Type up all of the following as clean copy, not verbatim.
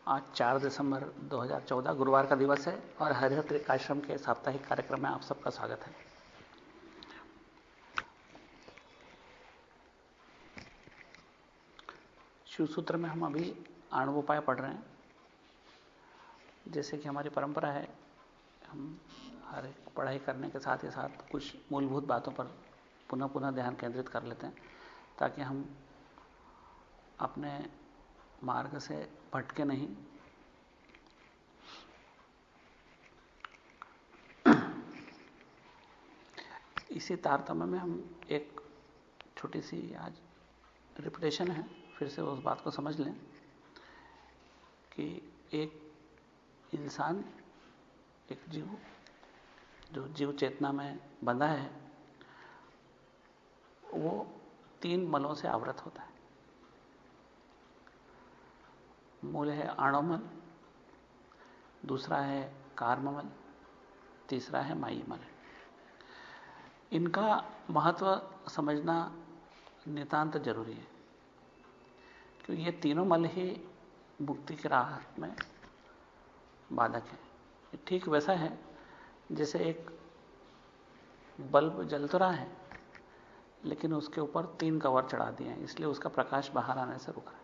आज 4 दिसंबर 2014 गुरुवार का दिवस है और हरिहर त्रिकाश्रम के साप्ताहिक कार्यक्रम में आप सबका स्वागत है। शिव सूत्र में हम अभी आणव उपाय पढ़ रहे हैं। जैसे कि हमारी परंपरा है, हम हर एक पढ़ाई करने के साथ ही साथ कुछ मूलभूत बातों पर पुनः पुनः ध्यान केंद्रित कर लेते हैं ताकि हम अपने मार्ग से भटके नहीं। इसी तारतम्य में हम एक छोटी सी आज रिपीटेशन है, फिर से उस बात को समझ लें कि एक इंसान, एक जीव जो जीव चेतना में बंधा है, वो 3 मलों से आवृत होता है। मूल है आणवमल, दूसरा है कार्ममल, तीसरा है मायीमल। इनका महत्व समझना नितांत जरूरी है क्योंकि ये तीनों मल ही मुक्ति की राह में बाधक है। ठीक वैसा है जैसे एक बल्ब जल तो रहा है लेकिन उसके ऊपर 3 कवर चढ़ा दिए हैं, इसलिए उसका प्रकाश बाहर आने से रुक रहा है।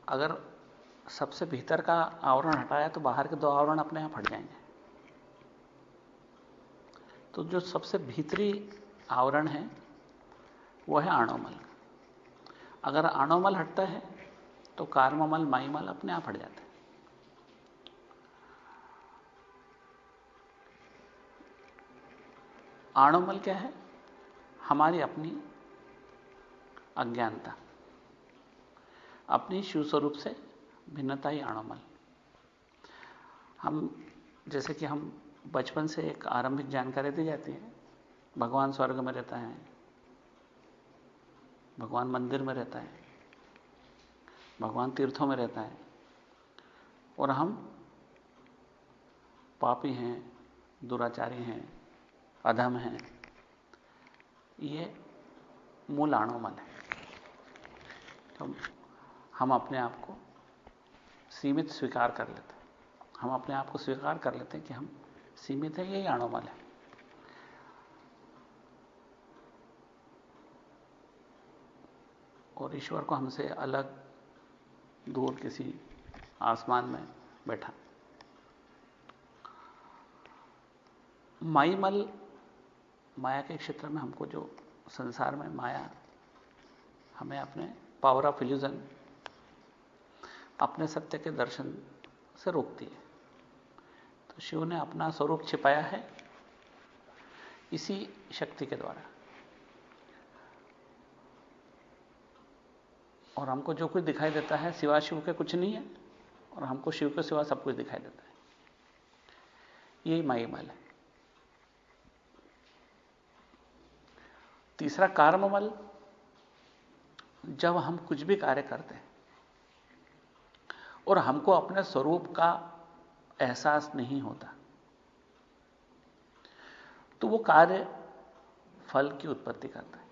अगर सबसे भीतर का आवरण हटाया तो बाहर के 2 आवरण अपने आप हट जाएंगे। तो जो सबसे भीतरी आवरण है वो है आणवमल। अगर आणवमल हटता है तो कार्ममल, मायीमल अपने आप हट जाते हैं। आणवमल क्या है? हमारी अपनी अज्ञानता, अपनी शिव स्वरूप से भिन्नता ही आणवमल। हम जैसे कि हम बचपन से एक आरंभिक जानकारी दी जाती है, भगवान स्वर्ग में रहता है, भगवान मंदिर में रहता है, भगवान तीर्थों में रहता है और हम पापी हैं, दुराचारी हैं, अधम हैं। ये मूल आणवमल है। तो हम अपने आप को सीमित स्वीकार कर लेते हैं, हम अपने आप को स्वीकार कर लेते हैं कि हम सीमित है, यही आणवमल है। और ईश्वर को हमसे अलग दूर किसी आसमान में बैठा। मायीमल, माया के क्षेत्र में हमको जो संसार में माया हमें अपने पावर ऑफ इल्यूजन, अपने सत्य के दर्शन से रोकती है। तो शिव ने अपना स्वरूप छिपाया है इसी शक्ति के द्वारा, और हमको जो कुछ दिखाई देता है सिवा शिव के कुछ नहीं है और हमको शिव के सिवा सब कुछ दिखाई देता है। यही मायीमल है। तीसरा कार्ममल, जब हम कुछ भी कार्य करते हैं और हमको अपने स्वरूप का एहसास नहीं होता तो वो कार्य फल की उत्पत्ति करता है।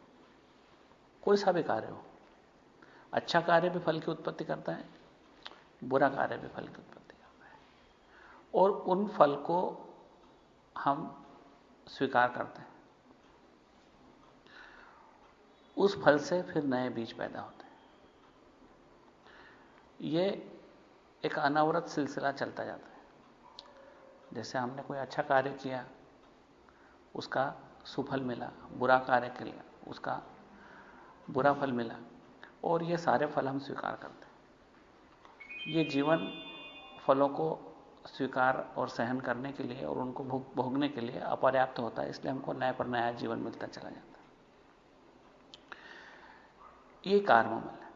कोई सा भी कार्य हो, अच्छा कार्य भी फल की उत्पत्ति करता है, बुरा कार्य भी फल की उत्पत्ति करता है, और उन फल को हम स्वीकार करते हैं। उस फल से फिर नए बीज पैदा होते हैं। ये एक अनवरत सिलसिला चलता जाता है। जैसे हमने कोई अच्छा कार्य किया, उसका सुफल मिला, बुरा कार्य किया, उसका बुरा फल मिला, और ये सारे फल हम स्वीकार करते हैं। ये जीवन फलों को स्वीकार और सहन करने के लिए और उनको भोगने के लिए अपर्याप्त होता है, इसलिए हमको नया पर नया जीवन मिलता चला जाता है। ये कार्ममल है।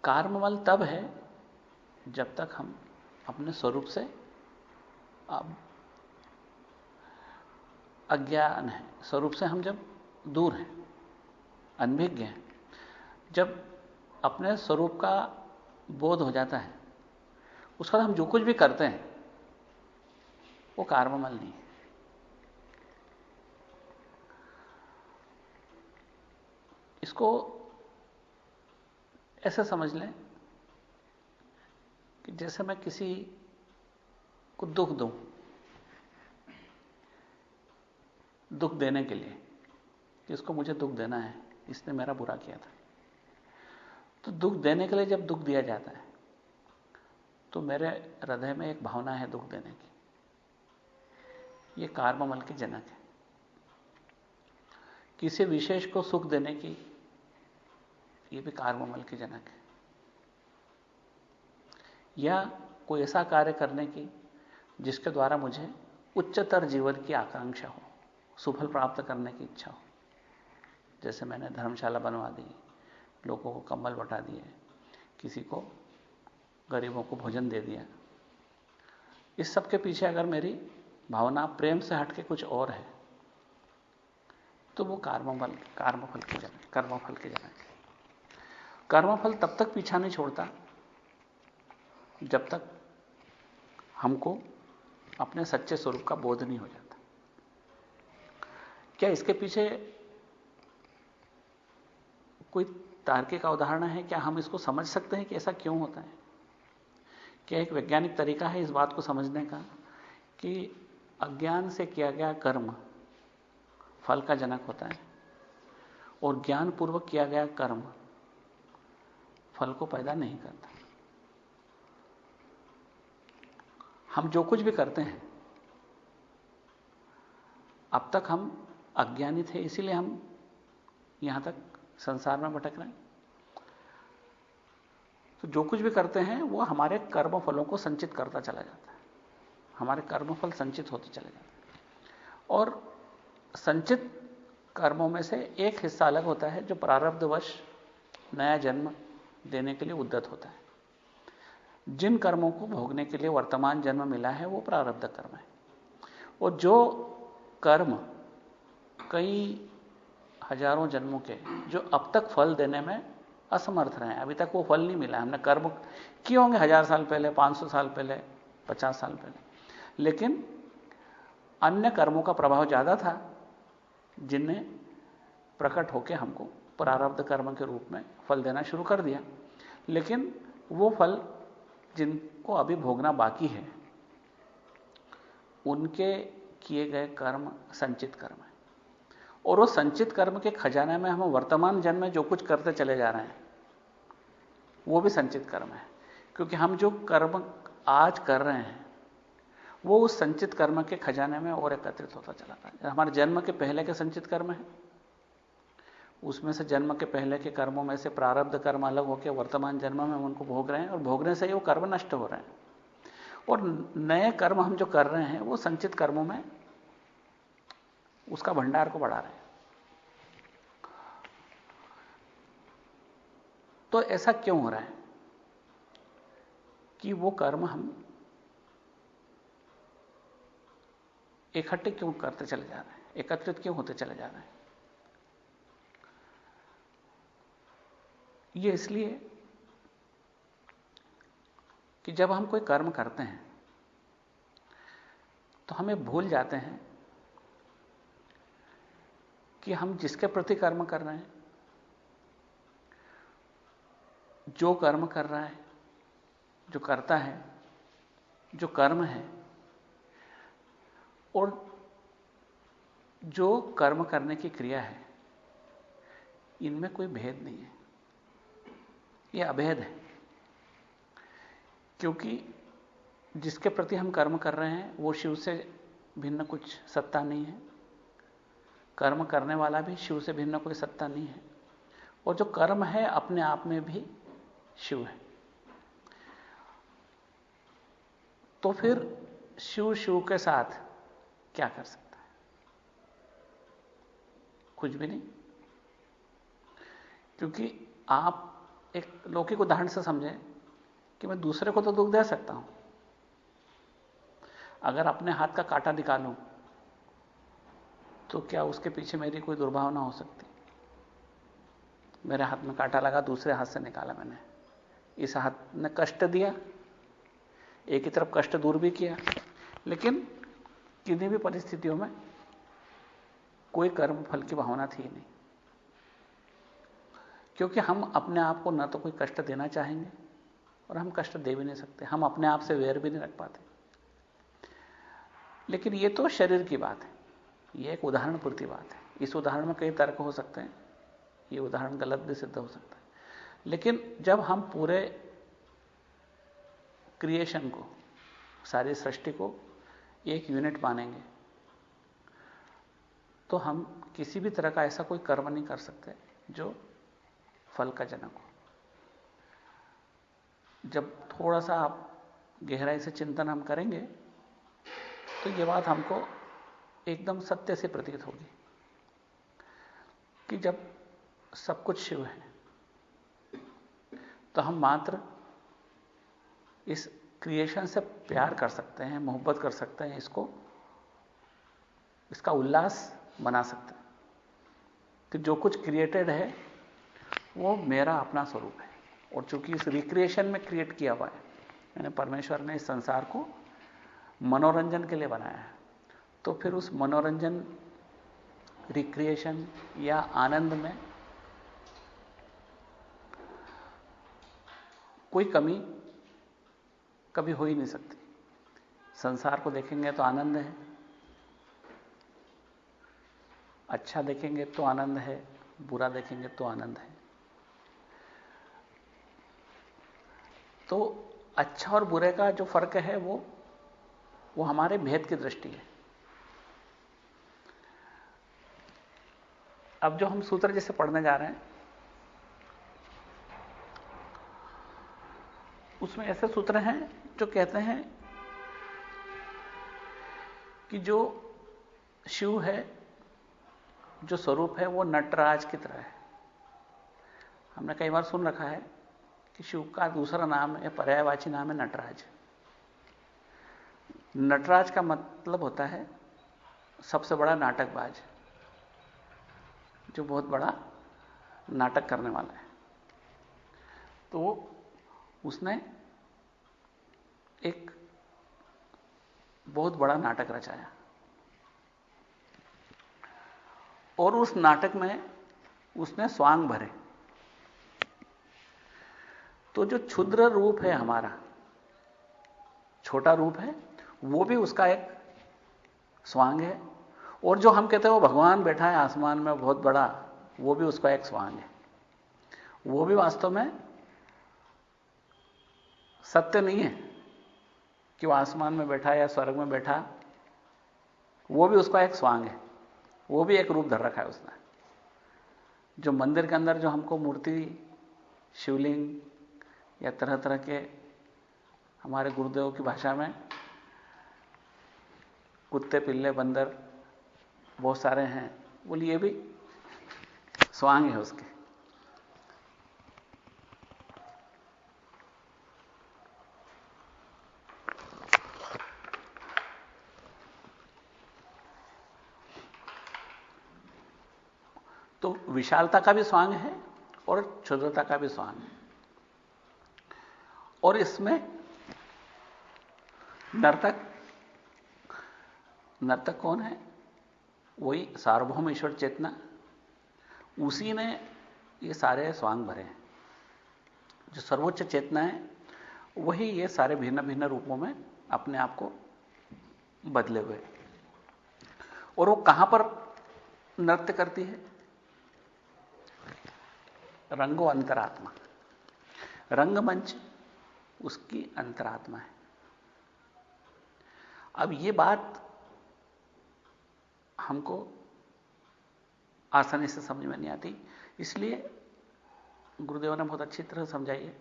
कार्ममल तब है जब तक हम अपने स्वरूप से अज्ञान है, स्वरूप से हम जब दूर हैं, अनभिज्ञ हैं। जब अपने स्वरूप का बोध हो जाता है, उसके बाद हम जो कुछ भी करते हैं वो कार्ममल नहीं है। इसको ऐसा समझ लें कि जैसे मैं किसी को दुख दूं, दुख देने के लिए कि इसको मुझे दुख देना है, इसने मेरा बुरा किया था। तो दुख देने के लिए जब दुख दिया जाता है तो मेरे हृदय में एक भावना है दुख देने की, यह कार्ममल की जनक है। किसी विशेष को सुख देने की, यह भी कार्ममल की जनक है। या कोई ऐसा कार्य करने की जिसके द्वारा मुझे उच्चतर जीवन की आकांक्षा हो, सुफल प्राप्त करने की इच्छा हो। जैसे मैंने धर्मशाला बनवा दी, लोगों को कंबल बटा दिए, किसी को गरीबों को भोजन दे दिया। इस सब के पीछे अगर मेरी भावना प्रेम से हटके कुछ और है तो वो कर्मफल की जनक है। कर्मफल तब तक पीछा नहीं छोड़ता जब तक हमको अपने सच्चे स्वरूप का बोध नहीं हो जाता। क्या इसके पीछे कोई तार्किक उदाहरण है? क्या हम इसको समझ सकते हैं कि ऐसा क्यों होता है? क्या एक वैज्ञानिक तरीका है इस बात को समझने का कि अज्ञान से किया गया कर्म फल का जनक होता है और ज्ञानपूर्वक किया गया कर्म फल को पैदा नहीं करता? हम जो कुछ भी करते हैं, अब तक हम अज्ञानी थे, इसीलिए हम यहां तक संसार में भटक रहे हैं। तो जो कुछ भी करते हैं वो हमारे कर्म फलों को संचित करता चला जाता है, हमारे कर्म फल संचित होते चले जाते हैं। और संचित कर्मों में से एक हिस्सा अलग होता है जो प्रारब्धवश नया जन्म देने के लिए उद्यत होता है। जिन कर्मों को भोगने के लिए वर्तमान जन्म मिला है वो प्रारब्ध कर्म है। और जो कर्म कई हजारों जन्मों के जो अब तक फल देने में असमर्थ रहे हैं, अभी तक वो फल नहीं मिला, हमने कर्म किए होंगे 1000 साल पहले, 500 साल पहले, 50 साल पहले, लेकिन अन्य कर्मों का प्रभाव ज्यादा था जिनने प्रकट होकर हमको प्रारब्ध कर्म के रूप में फल देना शुरू कर दिया। लेकिन वो फल जिनको अभी भोगना बाकी है उनके किए गए कर्म संचित कर्म है। और वो संचित कर्म के खजाने में हम वर्तमान जन्म में जो कुछ करते चले जा रहे हैं वो भी संचित कर्म है, क्योंकि हम जो कर्म आज कर रहे हैं वो उस संचित कर्म के खजाने में और एकत्रित होता चला रहा है। हमारे जन्म के पहले के संचित कर्म है, उसमें से जन्म के पहले के कर्मों में से प्रारब्ध कर्म अलग होकर वर्तमान जन्म में हम उनको भोग रहे हैं और भोगने से ही वो कर्म नष्ट हो रहे हैं। और नए कर्म हम जो कर रहे हैं वो संचित कर्मों में उसका भंडार को बढ़ा रहे हैं। तो ऐसा क्यों हो रहा है कि वो कर्म हम इकट्ठे क्यों करते चले जा रहे हैं, एकत्रित क्यों होते चले जा रहे हैं? ये इसलिए कि जब हम कोई कर्म करते हैं तो हमें भूल जाते हैं कि हम जिसके प्रति कर्म कर रहे हैं, जो कर्म कर रहा है, जो करता है, जो कर्म है और जो कर्म करने की क्रिया है, इनमें कोई भेद नहीं है, यह अभेद है। क्योंकि जिसके प्रति हम कर्म कर रहे हैं वो शिव से भिन्न कुछ सत्ता नहीं है, कर्म करने वाला भी शिव से भिन्न कोई सत्ता नहीं है, और जो कर्म है अपने आप में भी शिव है। तो फिर शिव के साथ क्या कर सकता है? कुछ भी नहीं। क्योंकि आप एक लौकिक उदाहरण से समझें कि मैं दूसरे को तो दुख दे सकता हूं। अगर अपने हाथ का कांटा निकालूं तो क्या उसके पीछे मेरी कोई दुर्भावना हो सकती? मेरे हाथ में कांटा लगा, दूसरे हाथ से निकाला मैंने, इस हाथ ने कष्ट दिया, एक ही तरफ कष्ट दूर भी किया, लेकिन किन्हीं भी परिस्थितियों में कोई कर्म फल की भावना थी नहीं। क्योंकि हम अपने आप को न तो कोई कष्ट देना चाहेंगे और हम कष्ट दे भी नहीं सकते, हम अपने आप से वैर भी नहीं रख पाते। लेकिन ये तो शरीर की बात है, ये एक उदाहरण पूर्ति बात है। इस उदाहरण में कई तर्क हो सकते हैं, ये उदाहरण गलत भी सिद्ध हो सकता है। लेकिन जब हम पूरे क्रिएशन को, सारी सृष्टि को एक यूनिट मानेंगे, तो हम किसी भी तरह का ऐसा कोई कर्म नहीं कर सकते जो फल का जनक हो। जब थोड़ा सा आप गहराई से चिंतन हम करेंगे तो ये बात हमको एकदम सत्य से प्रतीत होगी कि जब सब कुछ शिव है तो हम मात्र इस क्रिएशन से प्यार कर सकते हैं, मोहब्बत कर सकते हैं, इसका उल्लास बना सकते हैं कि जो कुछ क्रिएटेड है वो मेरा अपना स्वरूप है। और चूंकि इस रिक्रिएशन में क्रिएट किया हुआ है, यानी परमेश्वर ने इस संसार को मनोरंजन के लिए बनाया है, तो फिर उस मनोरंजन, रिक्रिएशन या आनंद में कोई कमी कभी हो ही नहीं सकती। संसार को देखेंगे तो आनंद है, अच्छा देखेंगे तो आनंद है, बुरा देखेंगे तो आनंद है। तो अच्छा और बुरे का जो फर्क है वो हमारे भेद की दृष्टि है। अब जो हम सूत्र जैसे पढ़ने जा रहे हैं, उसमें ऐसे सूत्र हैं जो कहते हैं कि जो शिव है, जो स्वरूप है, वो नटराज की तरह है। हमने कई बार सुन रखा है कि शिव का दूसरा नाम है, पर्यायवाची नाम है नटराज। नटराज का मतलब होता है सबसे बड़ा नाटकबाज, जो बहुत बड़ा नाटक करने वाला है। तो उसने एक बहुत बड़ा नाटक रचाया और उस नाटक में उसने स्वांग भरे। तो जो क्षुद्र रूप है हमारा, छोटा रूप है, वो भी उसका एक स्वांग है। और जो हम कहते हैं वो भगवान बैठा है आसमान में बहुत बड़ा, वो भी उसका एक स्वांग है। वो भी वास्तव में सत्य नहीं है कि वो आसमान में बैठा या स्वर्ग में बैठा, वो भी उसका एक स्वांग है, वो भी एक रूप धर रखा है उसने। जो मंदिर के अंदर जो हमको मूर्ति, शिवलिंग या तरह तरह के, हमारे गुरुदेव की भाषा में कुत्ते, पिल्ले, बंदर बहुत सारे हैं, बोलिए ये भी स्वांग है उसके। तो विशालता का भी स्वांग है और क्षुद्रता का भी स्वांग है। और इसमें नर्तक कौन है? वही सार्वभौम ईश्वर चेतना, उसी ने ये सारे स्वांग भरे हैं। जो सर्वोच्च चेतना है वही ये सारे भिन्न भिन्न रूपों में अपने आप को बदले हुए। और वो कहां पर नृत्य करती है? रंगो अंतरात्मा। रंगमंच उसकी अंतरात्मा है। अब ये बात हमको आसानी से समझ में नहीं आती, इसलिए गुरुदेव ने बहुत अच्छी तरह समझाई है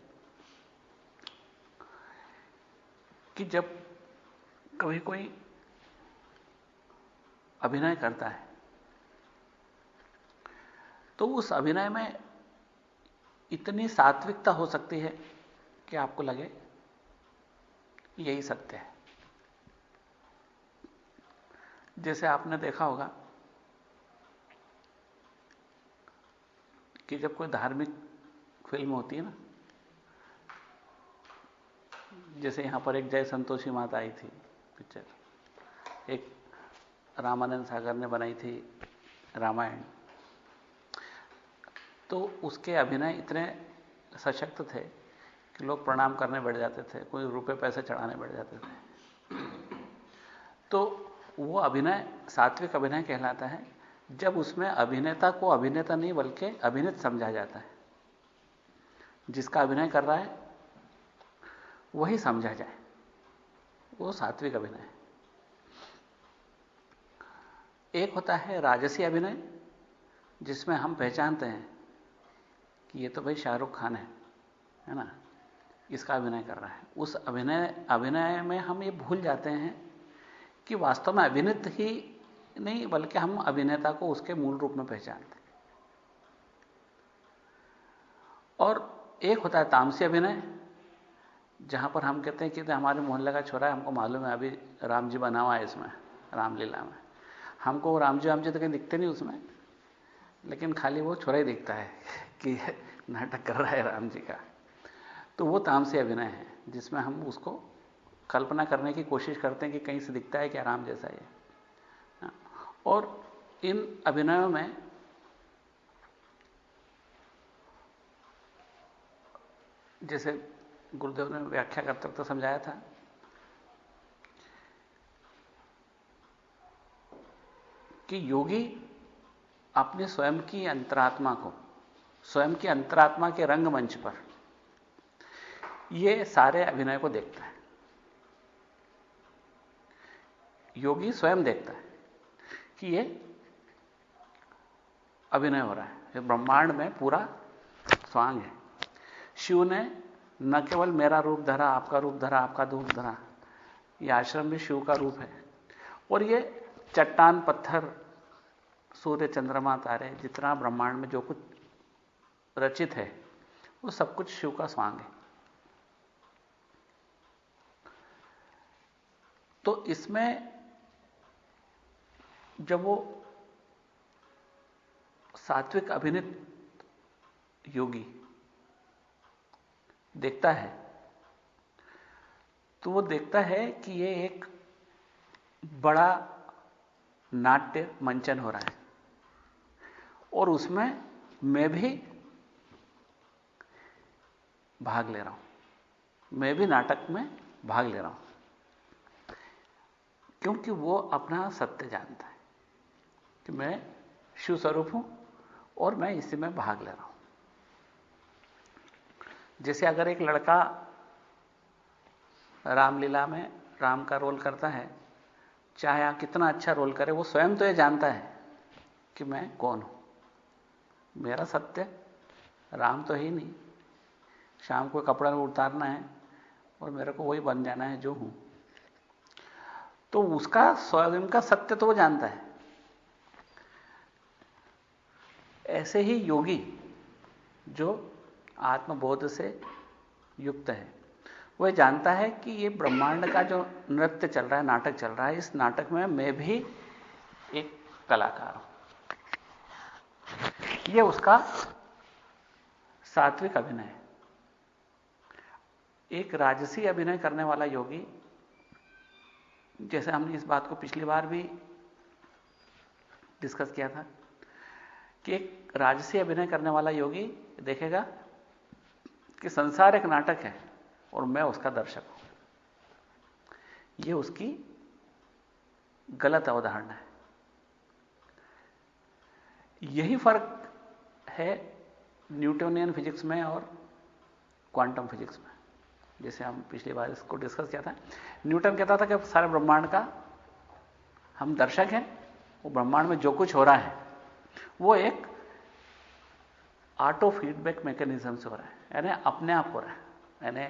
कि जब कभी कोई अभिनय करता है तो उस अभिनय में इतनी सात्विकता हो सकती है कि आपको लगे यही सत्य है। जैसे आपने देखा होगा कि जब कोई धार्मिक फिल्म होती है ना, जैसे यहां पर एक जय संतोषी माता आई थी पिक्चर, एक रामानंद सागर ने बनाई थी रामायण, तो उसके अभिनय इतने सशक्त थे कि लोग प्रणाम करने बैठ जाते थे, कोई रुपए पैसे चढ़ाने बैठ जाते थे। तो वो अभिनय सात्विक अभिनय कहलाता है जब उसमें अभिनेता को अभिनेता नहीं बल्कि अभिनेत समझा जाता है। जिसका अभिनय कर रहा है वही समझा जाए, वो सात्विक अभिनय है। एक होता है राजसी अभिनय, जिसमें हम पहचानते हैं कि ये तो भाई शाहरुख खान है ना, इसका अभिनय कर रहा है। उस अभिनय में हम ये भूल जाते हैं कि वास्तव में अभिनेत ही नहीं बल्कि हम अभिनेता को उसके मूल रूप में पहचानते हैं। और एक होता है तामसी अभिनय, जहां पर हम कहते हैं कि हमारे मोहल्ले का छोरा है, हमको मालूम है अभी राम जी बना हुआ है इसमें रामलीला में, हमको राम जी तो कहीं दिखते नहीं उसमें, लेकिन खाली वो छोरा ही दिखता है कि नाटक कर रहा है राम जी का। तो वो तामसी अभिनय है जिसमें हम उसको कल्पना करने की कोशिश करते हैं कि कहीं से दिखता है क्या राम जैसा ये। और इन अभिनयों में जैसे गुरुदेव ने व्याख्या करते वक्त समझाया था कि योगी अपने स्वयं की अंतरात्मा को, स्वयं की अंतरात्मा के रंगमंच पर ये सारे अभिनय को देखता है। योगी स्वयं देखता है कि ये अभिनय हो रहा है, ये ब्रह्मांड में पूरा स्वांग है। शिव ने न केवल मेरा रूप धरा, आपका रूप धरा, आपका रूप धरा, ये आश्रम भी शिव का रूप है। और ये चट्टान पत्थर सूर्य चंद्रमा तारे जितना ब्रह्मांड में जो कुछ रचित है वो सब कुछ शिव का स्वांग है। तो इसमें जब वो सात्विक अभिनीत योगी देखता है तो वो देखता है कि ये एक बड़ा नाट्य मंचन हो रहा है और उसमें मैं भी भाग ले रहा हूं, मैं भी नाटक में भाग ले रहा हूं, क्योंकि वो अपना सत्य जानता है कि मैं शिव स्वरूप हूं और मैं इसी में भाग ले रहा हूं। जैसे अगर एक लड़का रामलीला में राम का रोल करता है, चाहे कितना अच्छा रोल करे, वो स्वयं तो ये जानता है कि मैं कौन हूं, मेरा सत्य राम तो ही नहीं, शाम को कपड़ा उतारना है और मेरे को वही बन जाना है जो हूं। तो उसका स्वयं का सत्य तो वो जानता है। ऐसे ही योगी जो आत्मबोध से युक्त है, वह जानता है कि ये ब्रह्मांड का जो नृत्य चल रहा है, नाटक चल रहा है, इस नाटक में मैं भी एक कलाकार हूं। यह उसका सात्विक अभिनय है। एक राजसी अभिनय करने वाला योगी, जैसे हमने इस बात को पिछली बार भी डिस्कस किया था कि एक राजसी अभिनय करने वाला योगी देखेगा कि संसार एक नाटक है और मैं उसका दर्शक हूं। यह उसकी गलत अवधारणा है। यही फर्क है न्यूटोनियन फिजिक्स में और क्वांटम फिजिक्स में। जैसे हम पिछली बार इसको डिस्कस किया था, न्यूटन कहता था कि सारे ब्रह्मांड का हम दर्शक हैं, वो ब्रह्मांड में जो कुछ हो रहा है वो एक ऑटो फीडबैक मैकेनिज्म से हो रहा है, यानी अपने आप हो रहा है। यानी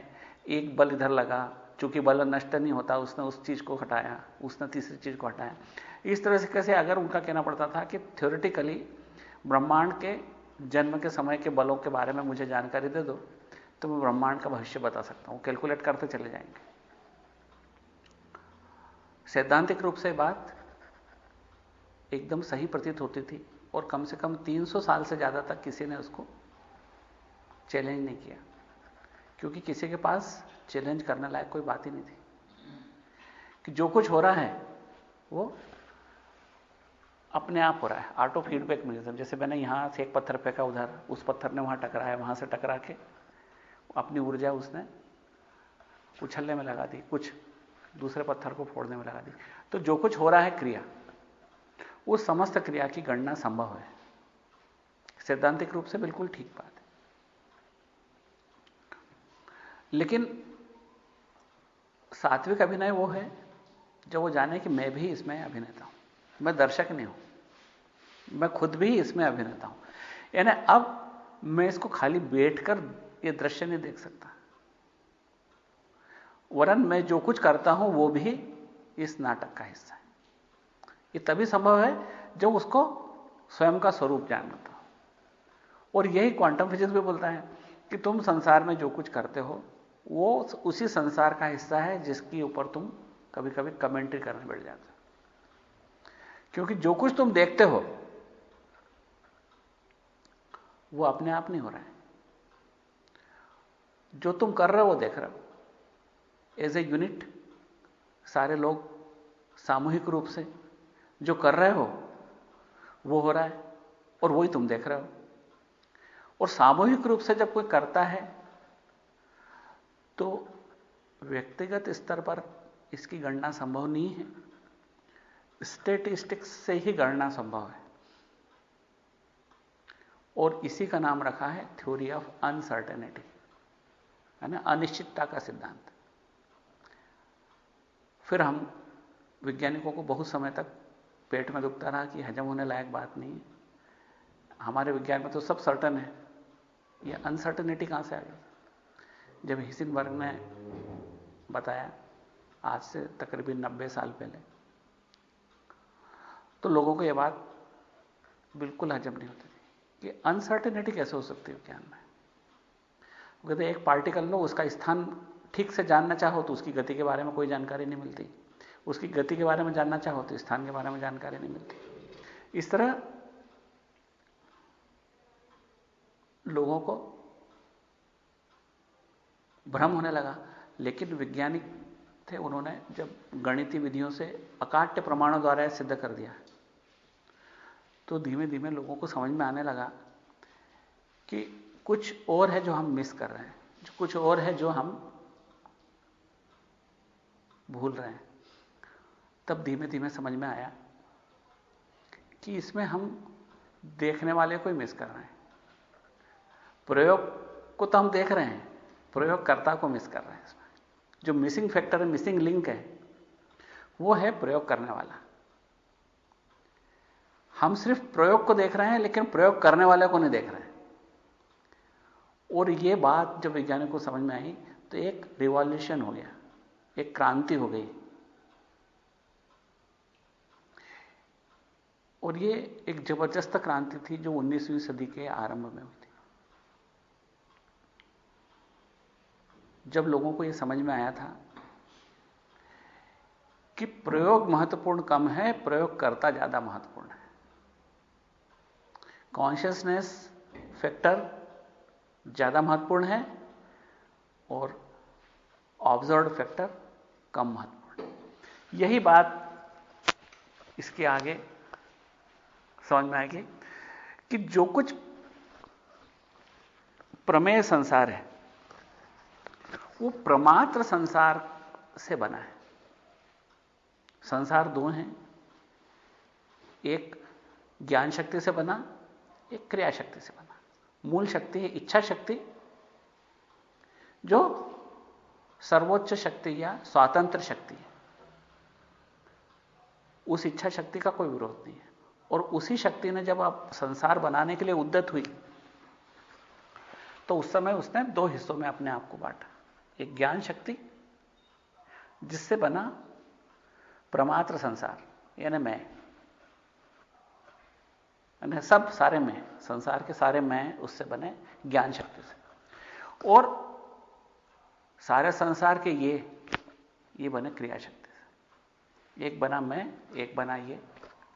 एक बल इधर लगा, चूंकि बल नष्ट नहीं होता, उसने उस चीज को हटाया, उसने तीसरी चीज को हटाया। इस तरह से कैसे अगर उनका कहना पड़ता था कि थ्योरेटिकली ब्रह्मांड के जन्म के समय के बलों के बारे में मुझे जानकारी दे दो तो मैं ब्रह्मांड का भविष्य बता सकता हूं, कैलकुलेट करते चले जाएंगे। सैद्धांतिक रूप से बात एकदम सही प्रतीत होती थी और कम से कम 300 साल से ज्यादा तक किसी ने उसको चैलेंज नहीं किया, क्योंकि किसी के पास चैलेंज करने लायक कोई बात ही नहीं थी कि जो कुछ हो रहा है वो अपने आप हो रहा है, ऑटो फीडबैक मैकेनिज्म। जैसे मैंने यहां से एक पत्थर फेंका उधर, उस पत्थर ने वहां टकराया, वहां से टकरा के अपनी ऊर्जा उसने उछलने में लगा दी, कुछ दूसरे पत्थर को फोड़ने में लगा दी। तो जो कुछ हो रहा है क्रिया, उस समस्त क्रिया की गणना संभव है। सैद्धांतिक रूप से बिल्कुल ठीक बात है। लेकिन सात्विक अभिनय वो है जो वो जाने कि मैं भी इसमें अभिनेता हूं, मैं दर्शक नहीं हूं, मैं खुद भी इसमें अभिनेता हूं। यानी अब मैं इसको खाली बैठकर ये दृश्य नहीं देख सकता, वरन मैं जो कुछ करता हूं वो भी इस नाटक का हिस्सा है। ये तभी संभव है जब उसको स्वयं का स्वरूप जानता हो। और यही क्वांटम फिजिक्स भी बोलता है कि तुम संसार में जो कुछ करते हो वो उसी संसार का हिस्सा है जिसके ऊपर तुम कभी कभी कमेंट्री करने बैठ जाते हो। क्योंकि जो कुछ तुम देखते हो वो अपने आप नहीं हो रहा है, जो तुम कर रहे हो वो देख रहे हो। एज ए यूनिट सारे लोग सामूहिक रूप से जो कर रहे हो वो हो रहा है और वही तुम देख रहे हो। और सामूहिक रूप से जब कोई करता है तो व्यक्तिगत स्तर पर इसकी गणना संभव नहीं है, स्टैटिस्टिक्स से ही गणना संभव है। और इसी का नाम रखा है थ्योरी ऑफ अनसर्टेनिटी, है ना, अनिश्चितता का सिद्धांत। फिर हम वैज्ञानिकों को बहुत समय तक पेट में दुखता रहा कि हजम होने लायक बात नहीं है, हमारे विज्ञान में तो सब सर्टन है, ये अनसर्टेनिटी कहां से आ गई। जब हिसेनबर्ग ने बताया आज से तकरीबन 90 साल पहले, तो लोगों को यह बात बिल्कुल हजम नहीं होती थी कि अनसर्टेनिटी कैसे हो सकती है विज्ञान में। वो कहते एक पार्टिकल लो, उसका स्थान ठीक से जानना चाहो तो उसकी गति के बारे में कोई जानकारी नहीं मिलती, उसकी गति के बारे में जानना चाहो तो स्थान के बारे में जानकारी नहीं मिलती। इस तरह लोगों को भ्रम होने लगा। लेकिन वैज्ञानिक थे, उन्होंने जब गणितीय विधियों से अकाट्य प्रमाणों द्वारा सिद्ध कर दिया तो धीमे धीमे लोगों को समझ में आने लगा कि कुछ और है जो हम मिस कर रहे हैं, कुछ और है जो हम भूल रहे हैं। तब धीमे धीमे समझ में आया कि इसमें हम देखने वाले को ही मिस कर रहे हैं। प्रयोग को तो हम देख रहे हैं, प्रयोगकर्ता को मिस कर रहे हैं। इसमें जो मिसिंग फैक्टर है, मिसिंग लिंक है, वो है प्रयोग करने वाला। हम सिर्फ प्रयोग को देख रहे हैं लेकिन प्रयोग करने वाले को नहीं देख रहे हैं। और ये बात जब वैज्ञानिक को समझ में आई तो एक रिवॉल्यूशन हो गया, एक क्रांति हो गई। और ये एक जबरदस्त क्रांति थी जो 19वीं सदी के आरंभ में हुई थी। जब लोगों को यह समझ में आया था कि प्रयोग महत्वपूर्ण कम है, प्रयोगकर्ता ज्यादा महत्वपूर्ण है। कॉन्शियसनेस फैक्टर ज्यादा महत्वपूर्ण है और ऑब्जर्व्ड फैक्टर कम महत्वपूर्ण है। यही बात इसके आगे समझ में आएगी कि जो कुछ प्रमेय संसार है वो प्रमात्र संसार से बना है। संसार दो हैं, एक ज्ञान शक्ति से बना, एक क्रिया शक्ति से बना। मूल शक्ति है इच्छा शक्ति, जो सर्वोच्च शक्ति या स्वतंत्र शक्ति है। उस इच्छा शक्ति का कोई विरोध नहीं है। और उसी शक्ति ने जब आप संसार बनाने के लिए उद्यत हुई तो उस समय उसने दो हिस्सों में अपने आप को बांटा। एक ज्ञान शक्ति जिससे बना प्रमात्र संसार, यानी मैं, यानी सब सारे मैं, संसार के सारे मैं उससे बने ज्ञान शक्ति से। और सारे संसार के ये बने क्रिया शक्ति से। एक बना मैं, एक बना ये,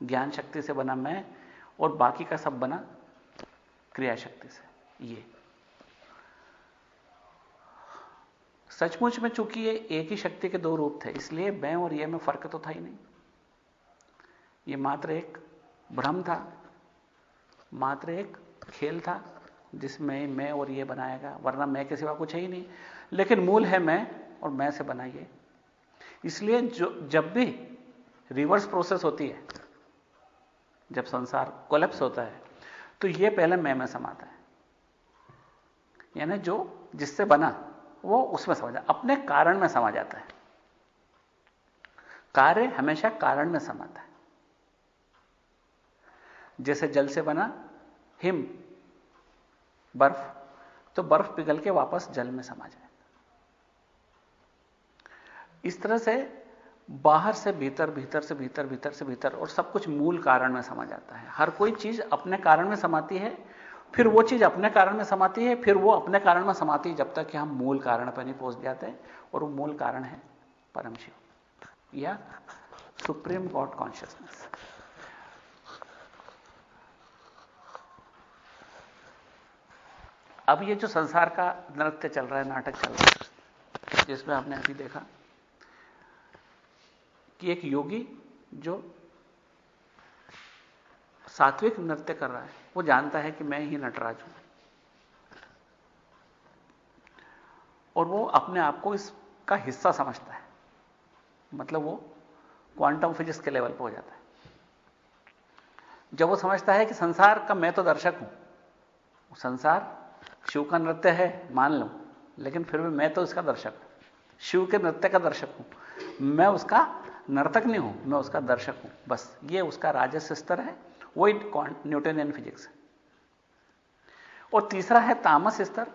ज्ञान शक्ति से बना मैं, और बाकी का सब बना क्रिया शक्ति से। ये सचमुच में चूंकि ये एक ही शक्ति के दो रूप थे, इसलिए मैं और ये में फर्क तो था ही नहीं। ये मात्र एक भ्रम था, मात्र एक खेल था जिसमें मैं और ये बनाएगा, वरना मैं के सिवा कुछ है ही नहीं। लेकिन मूल है मैं, और मैं से बनाइए। इसलिए जब भी रिवर्स प्रोसेस होती है, जब संसार कोलैप्स होता है, तो ये पहले मैं में समाता है। यानी जो जिससे बना वो उसमें समा जाता, अपने कारण में समा जाता है। कार्य हमेशा कारण में समाता है। जैसे जल से बना हिम, बर्फ, तो बर्फ पिघल के वापस जल में समा जाए। इस तरह से बाहर से भीतर, भीतर से भीतर, भीतर से भीतर, और सब कुछ मूल कारण में समा जाता है। हर कोई चीज अपने कारण में समाती है, फिर वो चीज अपने कारण में समाती है, फिर वो अपने कारण में समाती है, जब तक कि हम मूल कारण पर नहीं पहुंच जाते। और वो मूल कारण है परम शिव या सुप्रीम गॉड कॉन्शियसनेस। अब ये जो संसार का नृत्य चल रहा है, नाटक चल रहा है, जिसमें आपने अभी देखा कि एक योगी जो सात्विक नृत्य कर रहा है, वो जानता है कि मैं ही नटराज हूं, और वो अपने आप को इसका हिस्सा समझता है। मतलब वो क्वांटम फिजिक्स के लेवल पर हो जाता है। जब वो समझता है कि संसार का मैं तो दर्शक हूं, संसार शिव का नृत्य है मान लो, लेकिन फिर भी मैं तो इसका दर्शक हूं, शिव के नृत्य का दर्शक हूं, मैं उसका नर्तक नहीं हूं, मैं उसका दर्शक हूं। बस ये उसका राजस स्तर है, वही न्यूटनियन फिजिक्स है। और तीसरा है तामस स्तर।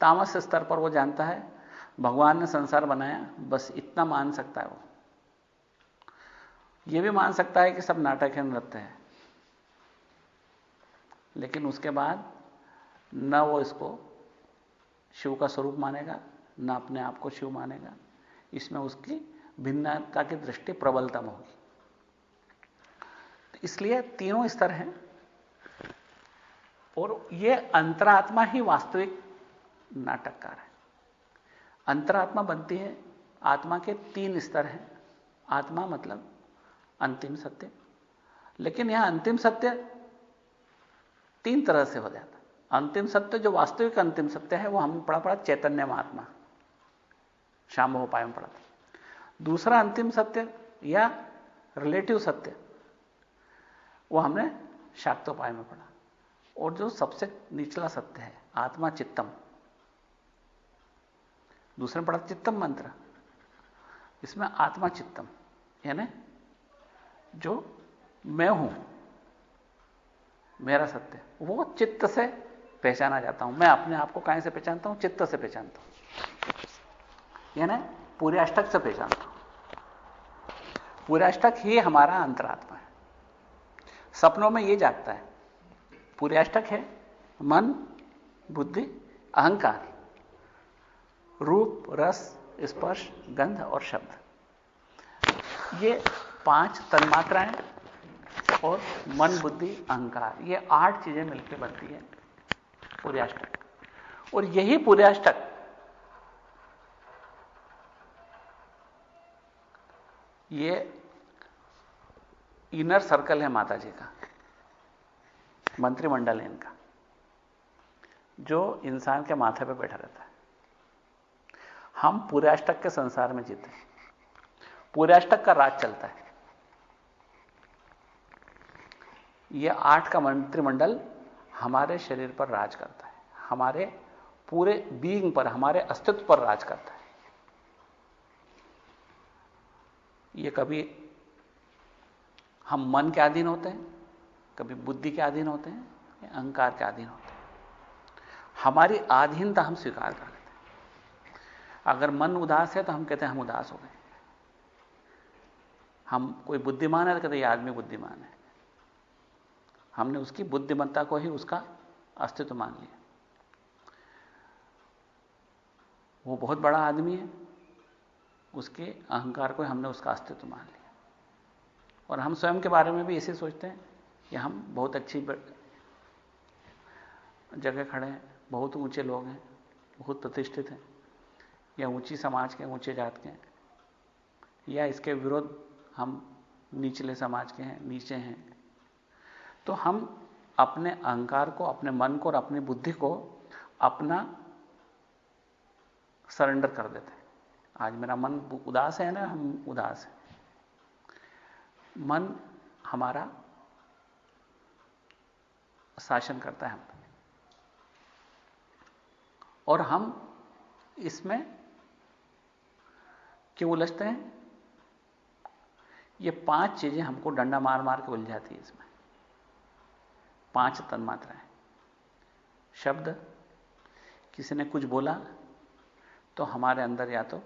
तामस स्तर पर वो जानता है भगवान ने संसार बनाया, बस इतना मान सकता है वो। ये भी मान सकता है कि सब नाटक है, नृत्य है, लेकिन उसके बाद न वो इसको शिव का स्वरूप मानेगा, न अपने आप को शिव मानेगा। इसमें उसकी भिन्नता की दृष्टि प्रबलतम होगी। इसलिए तीनों स्तर हैं, और ये अंतरात्मा ही वास्तविक नाटककार है। अंतरात्मा बनती है, आत्मा के तीन स्तर हैं। आत्मा मतलब अंतिम सत्य, लेकिन यहां अंतिम सत्य तीन तरह से हो जाता है। अंतिम सत्य जो वास्तविक अंतिम सत्य है, वो हमने पढ़ा चैतन्य महात्मा, शाम्भव उपाय में पढ़ा था। दूसरा अंतिम सत्य या रिलेटिव सत्य, वो हमने शाक्तोपाय में पढ़ा। और जो सबसे निचला सत्य है, आत्मा चित्तम, दूसरे में पढ़ा चित्तम मंत्र। इसमें आत्मा चित्तम यानी जो मैं हूं, मेरा सत्य, वो चित्त से पहचाना जाता हूं। मैं अपने आप को कहां से पहचानता हूं? चित्त से पहचानता हूं, यानी पूरे अष्टक से पहचानता हूं। पूरे अष्टक ही हमारा अंतरात्मा है। सपनों में ये जागता है। पूरे अष्टक है मन, बुद्धि, अहंकार, रूप, रस, स्पर्श, गंध और शब्द। ये 5 तन्मात्राएं और मन, बुद्धि, अहंकार, ये 8 चीजें मिलकर बनती है पूरे अष्टक। और यही पूरे अष्टक ये इनर सर्कल है माता जी का, मंत्रिमंडल है इनका, जो इंसान के माथे पे बैठा रहता है। हम पूरे अष्टक के संसार में जीते हैं, पूरे अष्टक का राज चलता है। यह 8 का मंत्रिमंडल हमारे शरीर पर राज करता है, हमारे पूरे बीइंग पर, हमारे अस्तित्व पर राज करता है। ये कभी हम मन के अधीन होते हैं, कभी बुद्धि के अधीन होते हैं, या अहंकार के अधीन होते हैं। हमारी अधीनता हम स्वीकार कर लेते हैं। अगर मन उदास है तो हम कहते हैं हम उदास हो गए। हम कोई बुद्धिमान है तो कहते हैं ये आदमी बुद्धिमान है। हमने उसकी बुद्धिमत्ता को ही उसका अस्तित्व मान लिया। वो बहुत बड़ा आदमी है, उसके अहंकार को हमने उसका अस्तित्व मान लिया। और हम स्वयं के बारे में भी ऐसे सोचते हैं कि हम बहुत अच्छी जगह खड़े हैं, बहुत ऊंचे लोग हैं, बहुत प्रतिष्ठित हैं, या ऊंची समाज के, ऊंचे जात के, या इसके विरुद्ध हम निचले समाज के हैं, नीचे हैं, तो हम अपने अहंकार को, अपने मन को और अपनी बुद्धि को अपना सरेंडर कर देते हैं। आज मेरा मन उदास है ना, हम उदास हैं, मन हमारा शासन करता है हम पर। और हम इसमें क्यों उलझते हैं? ये 5 चीजें हमको डंडा मार मार के उलझाती है। इसमें 5 तन्मात्राएं। शब्द, किसी ने कुछ बोला तो हमारे अंदर या तो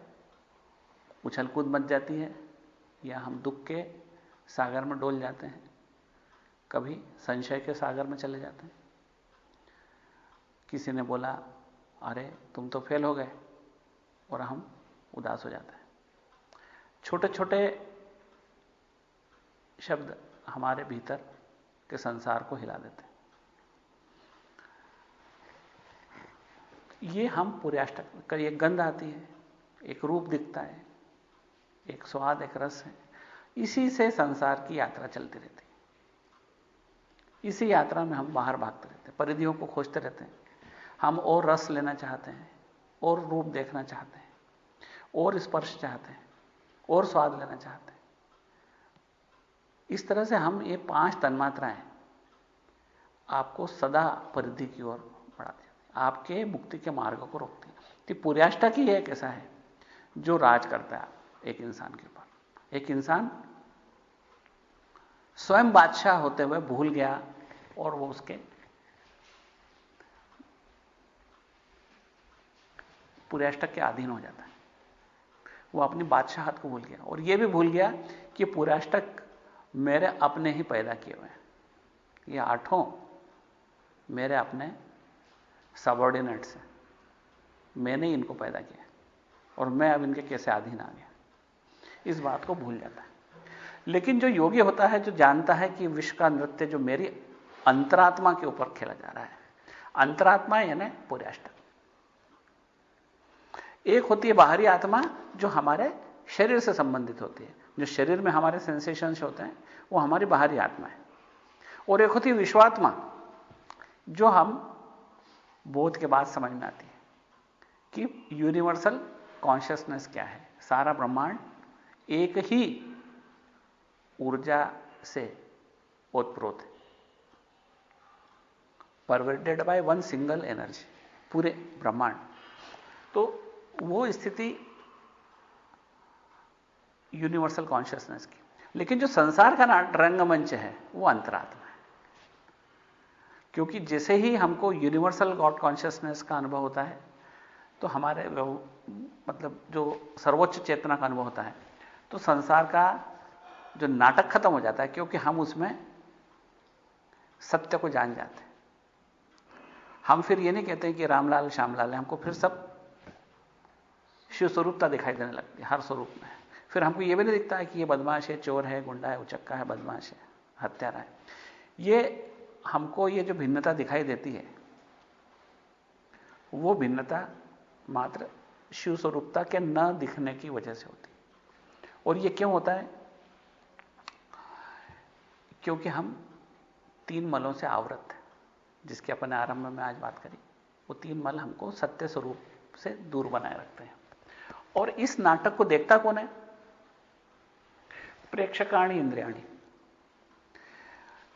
उछल कूद मच जाती है, या हम दुख के सागर में डोल जाते हैं, कभी संशय के सागर में चले जाते हैं। किसी ने बोला अरे तुम तो फेल हो गए, और हम उदास हो जाते हैं। छोटे छोटे शब्द हमारे भीतर के संसार को हिला देते हैं। ये हम पुर्याष्टक कर, एक गंध आती है, एक रूप दिखता है, एक स्वाद, एक रस है, इसी से संसार की यात्रा चलती रहती है। इसी यात्रा में हम बाहर भागते रहते हैं, परिधियों को खोजते रहते हैं। हम और रस लेना चाहते हैं, और रूप देखना चाहते हैं, और स्पर्श चाहते हैं, और स्वाद लेना चाहते हैं। इस तरह से हम ये 5 तन्मात्राएं आपको सदा परिधि की ओर बढ़ाती हैं, आपके मुक्ति के मार्ग को रोकती हैं। तो पुर्याष्टक ही एक ऐसा है जो राज करता है एक इंसान के ऊपर। एक इंसान स्वयं बादशाह होते हुए भूल गया, और वो उसके पुर्याष्टक के अधीन हो जाता है। वो अपनी बादशाहत को भूल गया, और ये भी भूल गया कि पुर्याष्टक मेरे अपने ही पैदा किए हुए हैं। ये 8 मेरे अपने सबऑर्डिनेट्स हैं, मैंने ही इनको पैदा किया, और मैं अब इनके कैसे अधीन आ गया, इस बात को भूल जाता है। लेकिन जो योगी होता है, जो जानता है कि विश्व का नृत्य जो मेरी अंतरात्मा के ऊपर खेला जा रहा है, अंतरात्मा यानी पुर्याष्टक। एक होती है बाहरी आत्मा जो हमारे शरीर से संबंधित होती है, जो शरीर में हमारे सेंसेशंस होते हैं, वो हमारी बाहरी आत्मा है। और एक होती है विश्वात्मा, जो हम बोध के बाद समझ में आती है कि यूनिवर्सल कॉन्शियसनेस क्या है। सारा ब्रह्मांड एक ही ऊर्जा से ओतप्रोत है, pervaded by one single energy, पूरे ब्रह्मांड। तो वो स्थिति यूनिवर्सल कॉन्शियसनेस की। लेकिन जो संसार का रंगमंच है वो अंतरात्मा है, क्योंकि जैसे ही हमको यूनिवर्सल गॉड कॉन्शियसनेस का अनुभव होता है, तो हमारे मतलब जो सर्वोच्च चेतना का अनुभव होता है, तो संसार का जो नाटक खत्म हो जाता है, क्योंकि हम उसमें सत्य को जान जाते हैं। हम फिर ये नहीं कहते हैं कि रामलाल श्यामलाल है, हमको फिर सब शिव स्वरूपता दिखाई देने लगती है हर स्वरूप में। फिर हमको ये भी नहीं दिखता है कि ये बदमाश है, चोर है, गुंडा है, उचक्का है, बदमाश है, हत्यारा है। ये हमको ये जो भिन्नता दिखाई देती है, वो भिन्नता मात्र शिव स्वरूपता के न दिखने की वजह से होती है। और ये क्यों होता है? क्योंकि हम 3 मलों से आवृत हैं, जिसके अपन आरंभ में आज बात करी। वो 3 मल हमको सत्य स्वरूप से दूर बनाए रखते हैं। और इस नाटक को देखता कौन है? प्रेक्षकाणी इंद्रियाणी,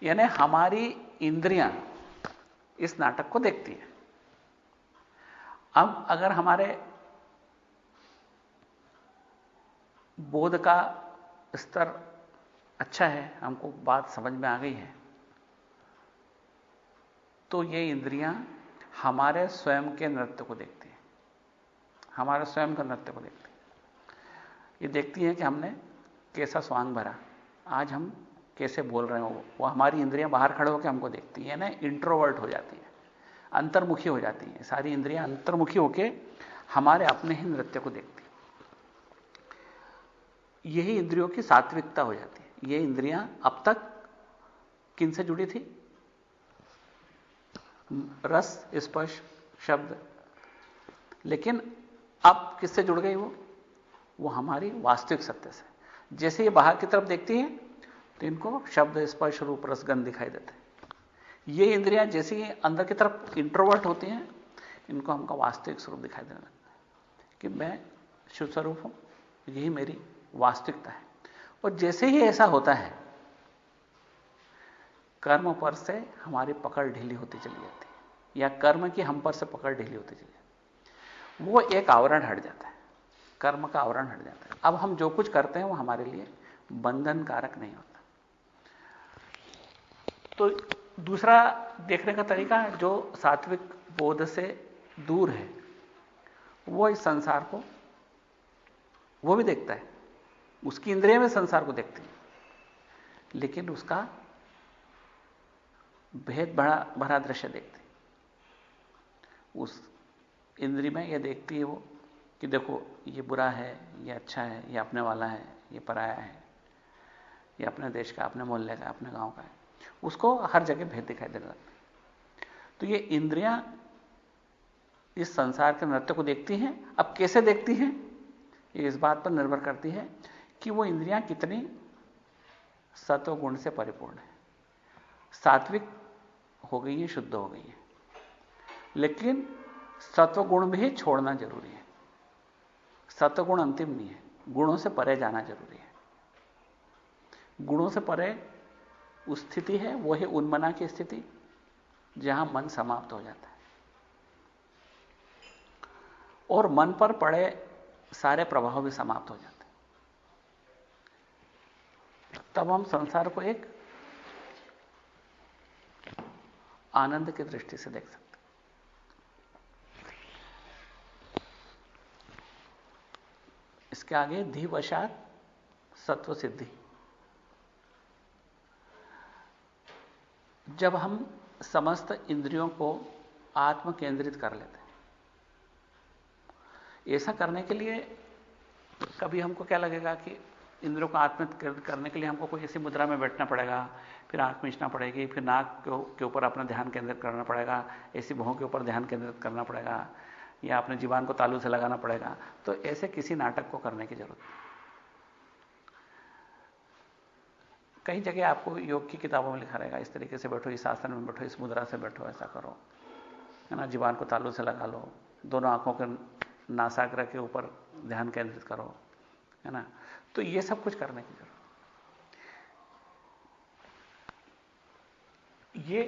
यानी हमारी इंद्रियां इस नाटक को देखती है। अब अगर हमारे बोध का स्तर अच्छा है, हमको बात समझ में आ गई है, तो ये इंद्रियां हमारे स्वयं के नृत्य को देखती हैं, हमारे स्वयं का नृत्य को देखती हैं। ये देखती हैं कि हमने कैसा स्वांग भरा, आज हम कैसे बोल रहे हो। वो हमारी इंद्रियां बाहर खड़े होकर हमको देखती हैं, ना इंट्रोवर्ट हो जाती है, अंतर्मुखी हो जाती हैं। सारी इंद्रियां अंतर्मुखी होकर हमारे अपने ही नृत्य को देखती हैं। यही इंद्रियों की सात्विकता हो जाती है। ये इंद्रियां अब तक किन से जुड़ी थी? रस, स्पर्श, शब्द। लेकिन अब किससे जुड़ गई वो हमारी वास्तविक सत्य से। जैसे ये बाहर की तरफ देखती है, तो इनको शब्द, स्पर्श, रूप, रस, गंध दिखाई देते हैं। ये इंद्रियां जैसी अंदर की तरफ इंट्रोवर्ट होती हैं, इनको हमका वास्तविक स्वरूप दिखाई देने लगता है कि मैं शुद्ध स्वरूप हूं, यही मेरी वास्तविकता है। और जैसे ही ऐसा होता है, कर्म पर से हमारी पकड़ ढीली होती चली जाती है, या कर्म की हम पर से पकड़ ढीली होती चली जाती है। वो एक आवरण हट जाता है, कर्म का आवरण हट जाता है। अब हम जो कुछ करते हैं वो हमारे लिए बंधन कारक नहीं होता। तो दूसरा देखने का तरीका जो सात्विक बोध से दूर है, वो इस संसार को वो भी देखता है, उसकी इंद्रियां में संसार को देखती हैं, लेकिन उसका भेद भरा दृश्य देखती है। उस इंद्रिय में यह देखती है वो कि देखो ये बुरा है, ये अच्छा है, ये अपने वाला है, ये पराया है, ये अपने देश का, अपने मोहल्ले का, अपने गांव का है। उसको हर जगह भेद दिखाई देने लगता है। तो ये इंद्रियां इस संसार के नृत्य को देखती हैं। अब कैसे देखती हैं, ये इस बात पर निर्भर करती है कि वो इंद्रियां कितनी सत्व गुण से परिपूर्ण है। सात्विक हो गई है, शुद्ध हो गई है, लेकिन सत्व गुण भी छोड़ना जरूरी है। सत्व गुण अंतिम नहीं है, गुणों से परे जाना जरूरी है। गुणों से परे उस स्थिति है, वो है उन्मना की स्थिति, जहां मन समाप्त हो जाता है और मन पर पड़े सारे प्रभाव भी समाप्त हो जाते हैं। तब हम संसार को एक आनंद की दृष्टि से देख सकते हैं। इसके आगे धीवशात सत्व सिद्धि। जब हम समस्त इंद्रियों को आत्म केंद्रित कर लेते हैं, ऐसा करने के लिए कभी हमको क्या लगेगा कि इंद्रियों को आत्म केंद्रित करने के लिए हमको कोई ऐसी मुद्रा में बैठना पड़ेगा, फिर आंख मीचना पड़ेगी, फिर नाक के ऊपर अपना ध्यान केंद्रित करना पड़ेगा, ऐसी भौं के ऊपर ध्यान केंद्रित करना पड़ेगा, या अपने जीवान को तालू से लगाना पड़ेगा। तो ऐसे किसी नाटक को करने की जरूरत नहीं। कई जगह आपको योग की किताबों में लिखा रहेगा, इस तरीके से बैठो, इस आसन में बैठो, इस मुद्रा से बैठो, ऐसा करो, है ना, जीवान को तालू से लगा लो, दोनों आंखों के नासाग्र के ऊपर ध्यान केंद्रित करो, है ना। तो ये सब कुछ करने की जरूरत। ये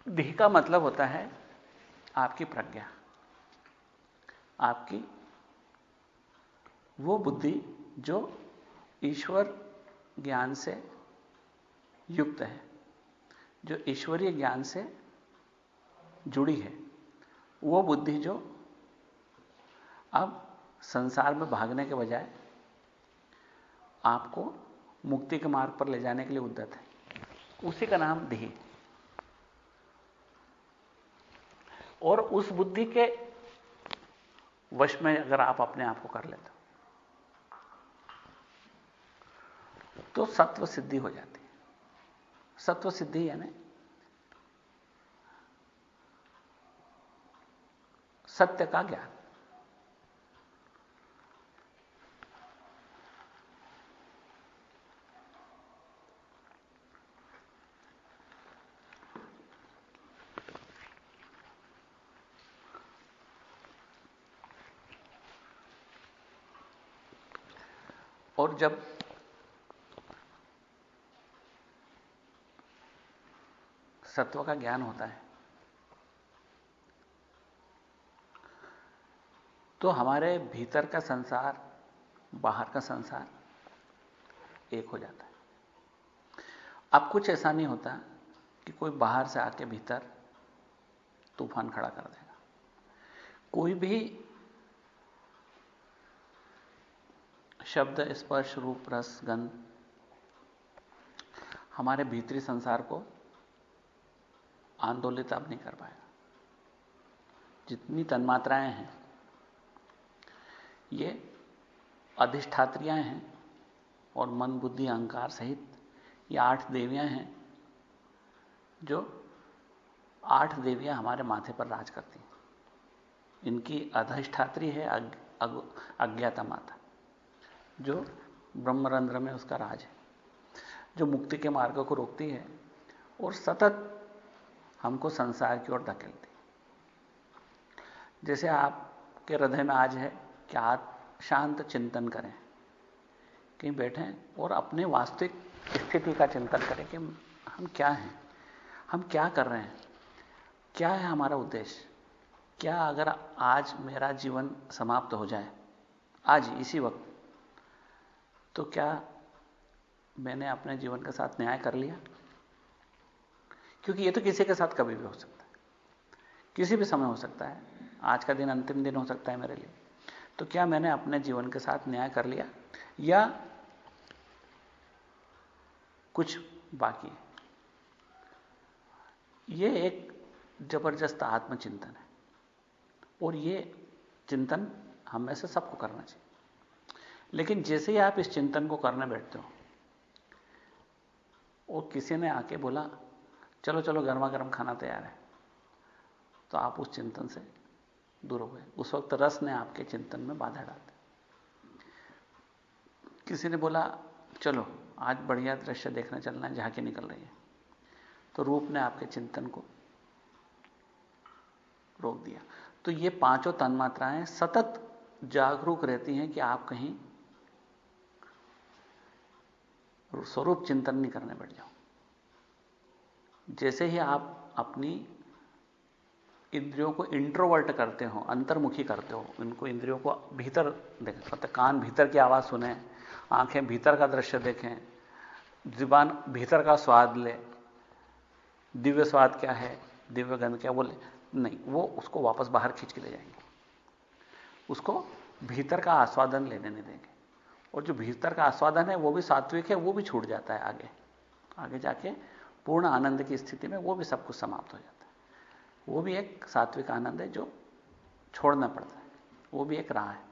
देह का मतलब होता है आपकी प्रज्ञा, आपकी वो बुद्धि जो ईश्वर ज्ञान से युक्त है, जो ईश्वरीय ज्ञान से जुड़ी है, वो बुद्धि जो अब संसार में भागने के बजाय आपको मुक्ति के मार्ग पर ले जाने के लिए उद्यत है, उसी का नाम देह। और उस बुद्धि के वश में अगर आप अपने आप को कर लेते हो तो सत्व सिद्धि हो जाती है। सत्व सिद्धि यानी सत्य का ज्ञान। और जब सत्व का ज्ञान होता है तो हमारे भीतर का संसार, बाहर का संसार एक हो जाता है। अब कुछ ऐसा नहीं होता कि कोई बाहर से आके भीतर तूफान खड़ा कर देगा। कोई भी शब्द, स्पर्श, रूप, रस, गंध हमारे भीतरी संसार को आंदोलित अब नहीं कर पाएगा। जितनी तन्मात्राएं हैं ये अधिष्ठात्रियां हैं, और मन, बुद्धि, अहंकार सहित ये 8 देवियां हैं, जो 8 देवियां हमारे माथे पर राज करती हैं। इनकी अधिष्ठात्री है अज्ञाता माता, जो ब्रह्मरंध्र में उसका राज है। जो मुक्ति के मार्ग को रोकती है और सतत हमको संसार की ओर धकेलती। जैसे आपके हृदय में आज है कि आप शांत चिंतन करें, कहीं बैठें और अपने वास्तविक स्थिति का चिंतन करें कि हम क्या हैं, हम क्या कर रहे हैं, क्या है हमारा उद्देश्य। क्या अगर आज मेरा जीवन समाप्त हो जाए, आज इसी वक्त, तो क्या मैंने अपने जीवन के साथ न्याय कर लिया? क्योंकि ये तो किसी के साथ कभी भी हो सकता है, किसी भी समय हो सकता है। आज का दिन अंतिम दिन हो सकता है मेरे लिए। तो क्या मैंने अपने जीवन के साथ न्याय कर लिया या कुछ बाकी है? ये एक जबरदस्त आत्मचिंतन है और ये चिंतन हम में से सबको करना चाहिए। लेकिन जैसे ही आप इस चिंतन को करने बैठते हो और किसी ने आके बोला चलो चलो गर्मा गर्म खाना तैयार है, तो आप उस चिंतन से दूर हो गए। उस वक्त रस ने आपके चिंतन में बाधा डाल दी। किसी ने बोला चलो आज बढ़िया दृश्य देखने चलना है, झांकी निकल रही है, तो रूप ने आपके चिंतन को रोक दिया। तो ये पांचों तन्मात्राएं सतत जागरूक रहती हैं कि आप कहीं स्वरूप चिंतन नहीं करने बैठ जाओ। जैसे ही आप अपनी इंद्रियों को इंट्रोवर्ट करते हो, अंतर्मुखी करते हो, इनको इंद्रियों को भीतर देखें, मतलब कान भीतर की आवाज सुने, आंखें भीतर का दृश्य देखें, जुबान भीतर का स्वाद ले, दिव्य स्वाद क्या है, दिव्य गंध क्या, बोले नहीं, वो उसको वापस बाहर खींच के ले जाएंगे, उसको भीतर का आस्वादन लेने नहीं देंगे। और जो भीतर का आस्वादन है वो भी सात्विक है, वो भी छूट जाता है आगे आगे जाके पूर्ण आनंद की स्थिति में वो भी सब कुछ समाप्त हो जाता है। वो भी एक सात्विक आनंद है जो छोड़ना पड़ता है, वो भी एक राह है।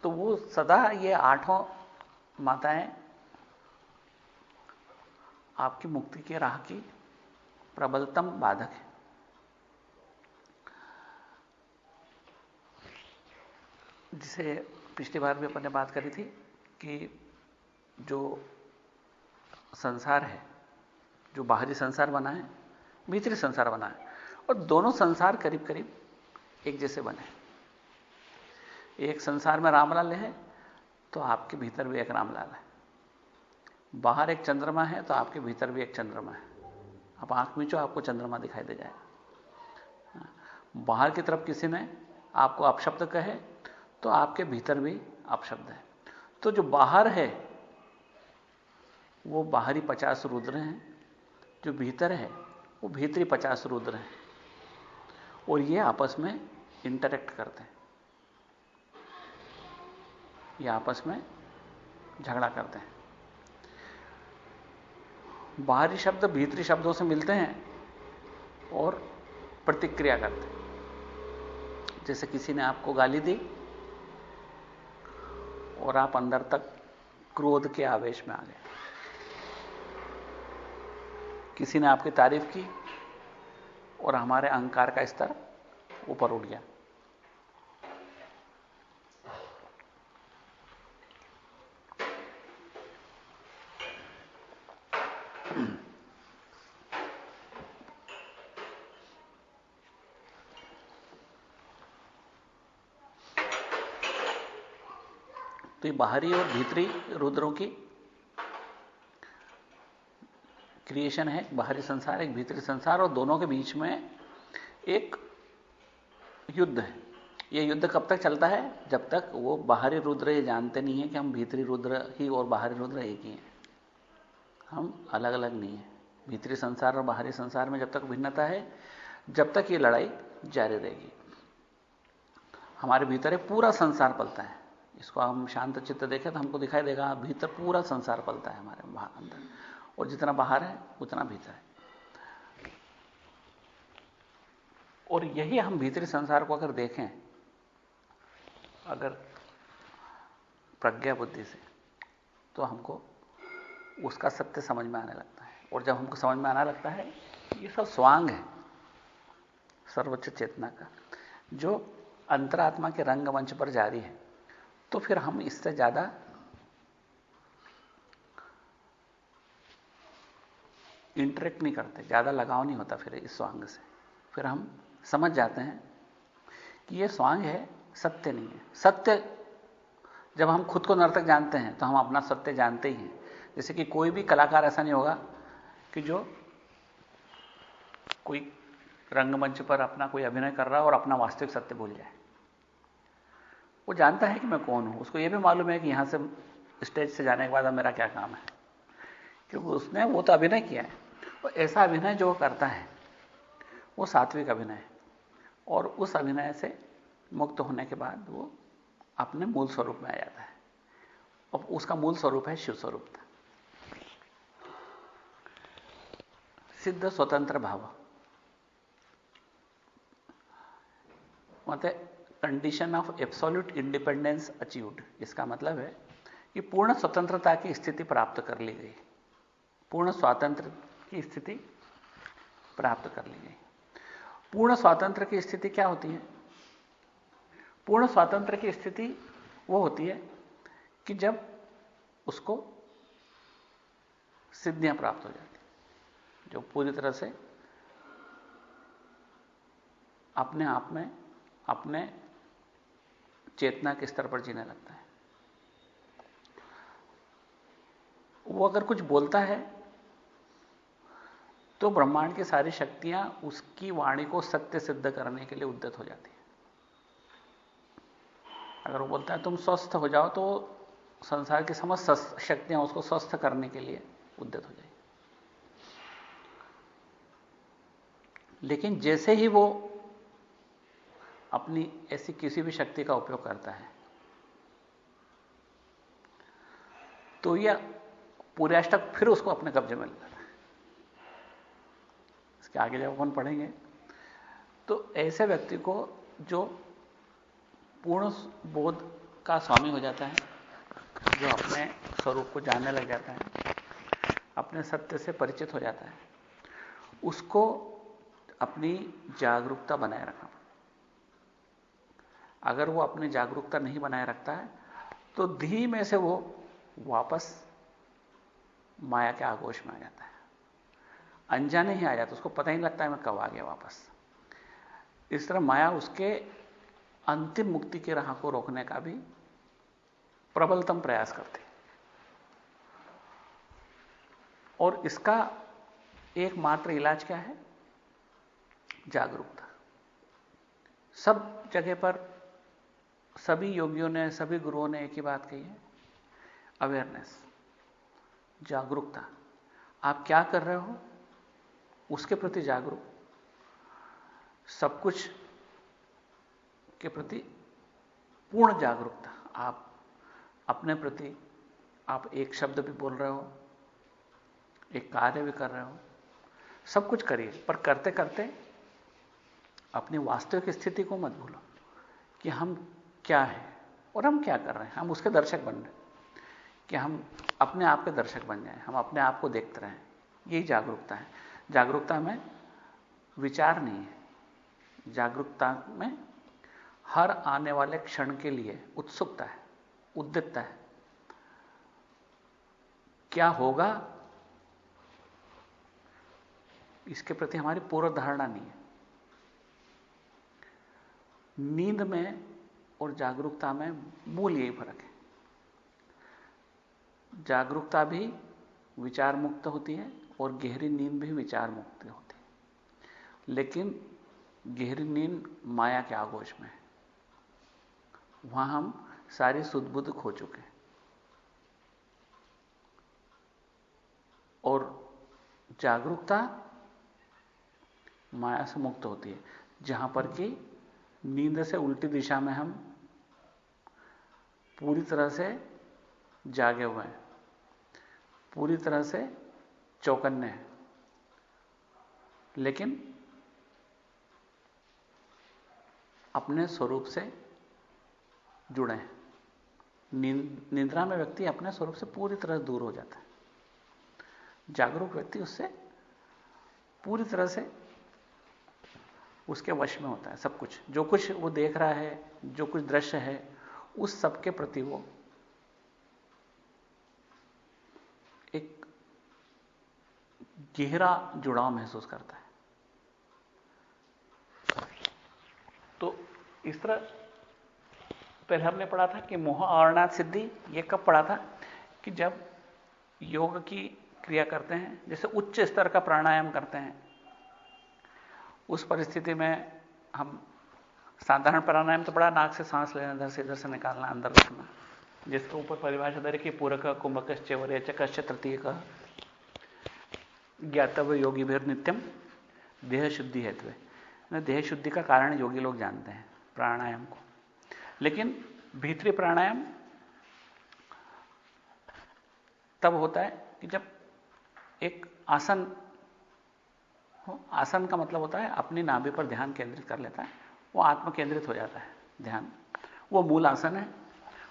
तो वो सदा ये आठों माताएं आपकी मुक्ति की राह की प्रबलतम बाधक है। जिसे पिछली बार भी अपन ने बात करी थी कि जो संसार है, जो बाहरी संसार बना है, भीतरी संसार बना है, और दोनों संसार करीब करीब एक जैसे बने। एक संसार में रामलाल है तो आपके भीतर भी एक रामलाल है, बाहर एक चंद्रमा है तो आपके भीतर भी एक चंद्रमा है। आप आंख मीचो आपको चंद्रमा दिखाई दे जाएगा। बाहर की तरफ किसी ने आपको अपशब्द कहे तो आपके भीतर भी अपशब्द है। तो जो बाहर है वो बाहरी 50 रुद्र हैं, जो भीतर है वो भीतरी 50 रुद्र हैं, और ये आपस में इंटरेक्ट करते हैं, ये आपस में झगड़ा करते हैं। बाहरी शब्द भीतरी शब्दों से मिलते हैं और प्रतिक्रिया करते हैं। जैसे किसी ने आपको गाली दी और आप अंदर तक क्रोध के आवेश में आ गए। किसी ने आपकी तारीफ की और हमारे अहंकार का स्तर ऊपर उठ गया। तो ये बाहरी और भीतरी रुद्रों की क्रिएशन है। बाहरी संसार, एक भीतरी संसार, और दोनों के बीच में एक युद्ध है। यह युद्ध कब तक चलता है? जब तक वो बाहरी रुद्र ये जानते नहीं है कि हम भीतरी रुद्र ही और बाहरी रुद्र एक ही हैं, हम अलग अलग नहीं है। भीतरी संसार और बाहरी संसार में जब तक भिन्नता है, जब तक ये लड़ाई जारी रहेगी। हमारे भीतर एक पूरा संसार पलता है। इसको हम शांत चित्त देखें तो हमको दिखाई देगा भीतर पूरा संसार पलता है हमारे अंदर, और जितना बाहर है उतना भीतर है। और यही हम भीतरी संसार को अगर देखें, अगर प्रज्ञा बुद्धि से, तो हमको उसका सत्य समझ में आने लगता है। और जब हमको समझ में आने लगता है ये सब स्वांग है सर्वोच्च चेतना का, जो अंतरात्मा के रंगमंच पर जारी है, तो फिर हम इससे ज्यादा इंटरेक्ट नहीं करते, ज्यादा लगाव नहीं होता फिर इस स्वांग से। फिर हम समझ जाते हैं कि यह स्वांग है, सत्य नहीं है। सत्य, जब हम खुद को नर्तक जानते हैं तो हम अपना सत्य जानते ही हैं। जैसे कि कोई भी कलाकार ऐसा नहीं होगा कि जो कोई रंगमंच पर अपना कोई अभिनय कर रहा है और अपना वास्तविक सत्य भूल जाए। वो जानता है कि मैं कौन हूं, उसको यह भी मालूम है कि यहां से स्टेज से जाने के बाद अब मेरा क्या काम है, क्योंकि उसने वो तो अभिनय किया है। तो ऐसा अभिनय जो करता है वो सात्विक अभिनय है, और उस अभिनय से मुक्त होने के बाद वो अपने मूल स्वरूप में आ जाता है, और उसका मूल स्वरूप है शिव स्वरूप। सिद्ध स्वतंत्र भाव मतलब condition of absolute independence achieved. इसका मतलब है कि पूर्ण स्वतंत्रता की स्थिति प्राप्त कर ली गई, पूर्ण स्वातंत्र की स्थिति प्राप्त कर ली गई। पूर्ण स्वातंत्र की स्थिति क्या होती है? पूर्ण स्वातंत्र की स्थिति वो होती है कि जब उसको सिद्धियां प्राप्त हो जाती, जो पूरी तरह से अपने आप में अपने चेतना के स्तर पर जीने लगता है। वो अगर कुछ बोलता है तो ब्रह्मांड की सारी शक्तियां उसकी वाणी को सत्य सिद्ध करने के लिए उद्यत हो जाती है। अगर वो बोलता है तुम स्वस्थ हो जाओ, तो संसार की समस्त शक्तियां उसको स्वस्थ करने के लिए उद्यत हो जाएगी। लेकिन जैसे ही वो अपनी ऐसी किसी भी शक्ति का उपयोग करता है तो यह पूरे अष्टक फिर उसको अपने कब्जे में लेता है। इसके आगे जब अपन पढ़ेंगे तो ऐसे व्यक्ति को जो पूर्ण बोध का स्वामी हो जाता है, जो अपने स्वरूप को जानने लग जाता है, अपने सत्य से परिचित हो जाता है, उसको अपनी जागरूकता बनाए रखना। अगर वो अपनी जागरूकता नहीं बनाए रखता है तो धीमे से वो वापस माया के आगोश में आ जाता है। अनजाने ही आ जाता है, उसको पता ही नहीं लगता है मैं कब आ गया वापस। इस तरह माया उसके अंतिम मुक्ति की राह को रोकने का भी प्रबलतम प्रयास करती है। और इसका एकमात्र इलाज क्या है? जागरूकता। सब जगह पर सभी योगियों ने, सभी गुरुओं ने एक ही बात कही है, अवेयरनेस, जागरूकता। आप क्या कर रहे हो उसके प्रति जागरूक, सब कुछ के प्रति पूर्ण जागरूकता। आप अपने प्रति, आप एक शब्द भी बोल रहे हो, एक कार्य भी कर रहे हो, सब कुछ करिए, पर करते करते अपनी वास्तविक स्थिति को मत भूलो कि हम क्या है और हम क्या कर रहे हैं। हम उसके दर्शक बन रहे हैं, कि हम अपने आप के दर्शक बन जाएं, हम अपने आप को देखते रहें। यही जागरूकता है। जागरूकता में विचार नहीं है, जागरूकता में हर आने वाले क्षण के लिए उत्सुकता है, उद्यतता है। क्या होगा इसके प्रति हमारी पूर्व धारणा नहीं है। नींद में और जागरूकता में मूल यही फर्क है। जागरूकता भी विचार मुक्त होती है और गहरी नींद भी विचार मुक्त होती है, लेकिन गहरी नींद माया के आगोश में है, वहां हम सारी सुध बुध खो चुके हैं। और जागरूकता माया से मुक्त होती है, जहां पर कि नींद से उल्टी दिशा में हम पूरी तरह से जागे हुए हैं, पूरी तरह से चौकन्ने हैं, लेकिन अपने स्वरूप से जुड़े हैं। निद्रा में व्यक्ति अपने स्वरूप से पूरी तरह दूर हो जाता है। जागरूक व्यक्ति उससे पूरी तरह से उसके वश में होता है। सब कुछ, जो कुछ वो देख रहा है, जो कुछ दृश्य है, उस सब के प्रति वो एक गहरा जुड़ाव महसूस करता है। तो इस तरह पहले हमने पढ़ा था कि मोह आवरणात् सिद्धि। यह कब पढ़ा था? कि जब योग की क्रिया करते हैं, जैसे उच्च स्तर का प्राणायाम करते हैं, उस परिस्थिति में हम साधारण प्राणायाम तो बड़ा, नाक से सांस लेना, इधर से निकालना, अंदर रखना, जिसके ऊपर परिभाषा दे रही कि पूरक कुंभक चवरेचक तृतीय का ज्ञातव्य योगी भीर नित्यम देह शुद्धि हेतु। देह शुद्धि का कारण योगी लोग जानते हैं प्राणायाम को। लेकिन भीतरी प्राणायाम तब होता है कि जब एक आसन हो। आसन का मतलब होता है अपनी नाभि पर ध्यान केंद्रित कर लेता है, वो आत्म केंद्रित हो जाता है ध्यान, वो मूल आसन है।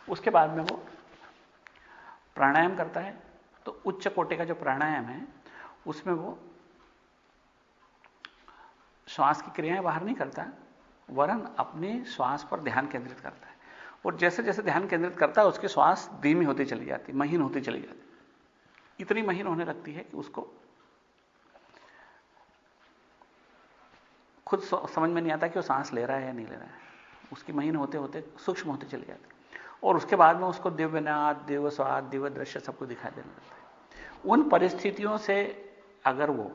उसके बाद में वो प्राणायाम करता है। तो उच्च कोटि का जो प्राणायाम है उसमें वो श्वास की क्रियाएं बाहर नहीं करता, वरन अपने श्वास पर ध्यान केंद्रित करता है। और जैसे जैसे ध्यान केंद्रित करता है उसकी श्वास धीमी होती चली जाती, महीन होती चली जाती, इतनी महीन होने लगती है कि उसको खुद समझ में नहीं आता कि वो सांस ले रहा है या नहीं ले रहा है। उसकी महीन होते होते सूक्ष्म होती चली जाती, और उसके बाद में उसको दिव्य नाद, दिव्य स्वाद, दिव्य दृश्य सबको दिखाई देने लगता है। उन परिस्थितियों से अगर वो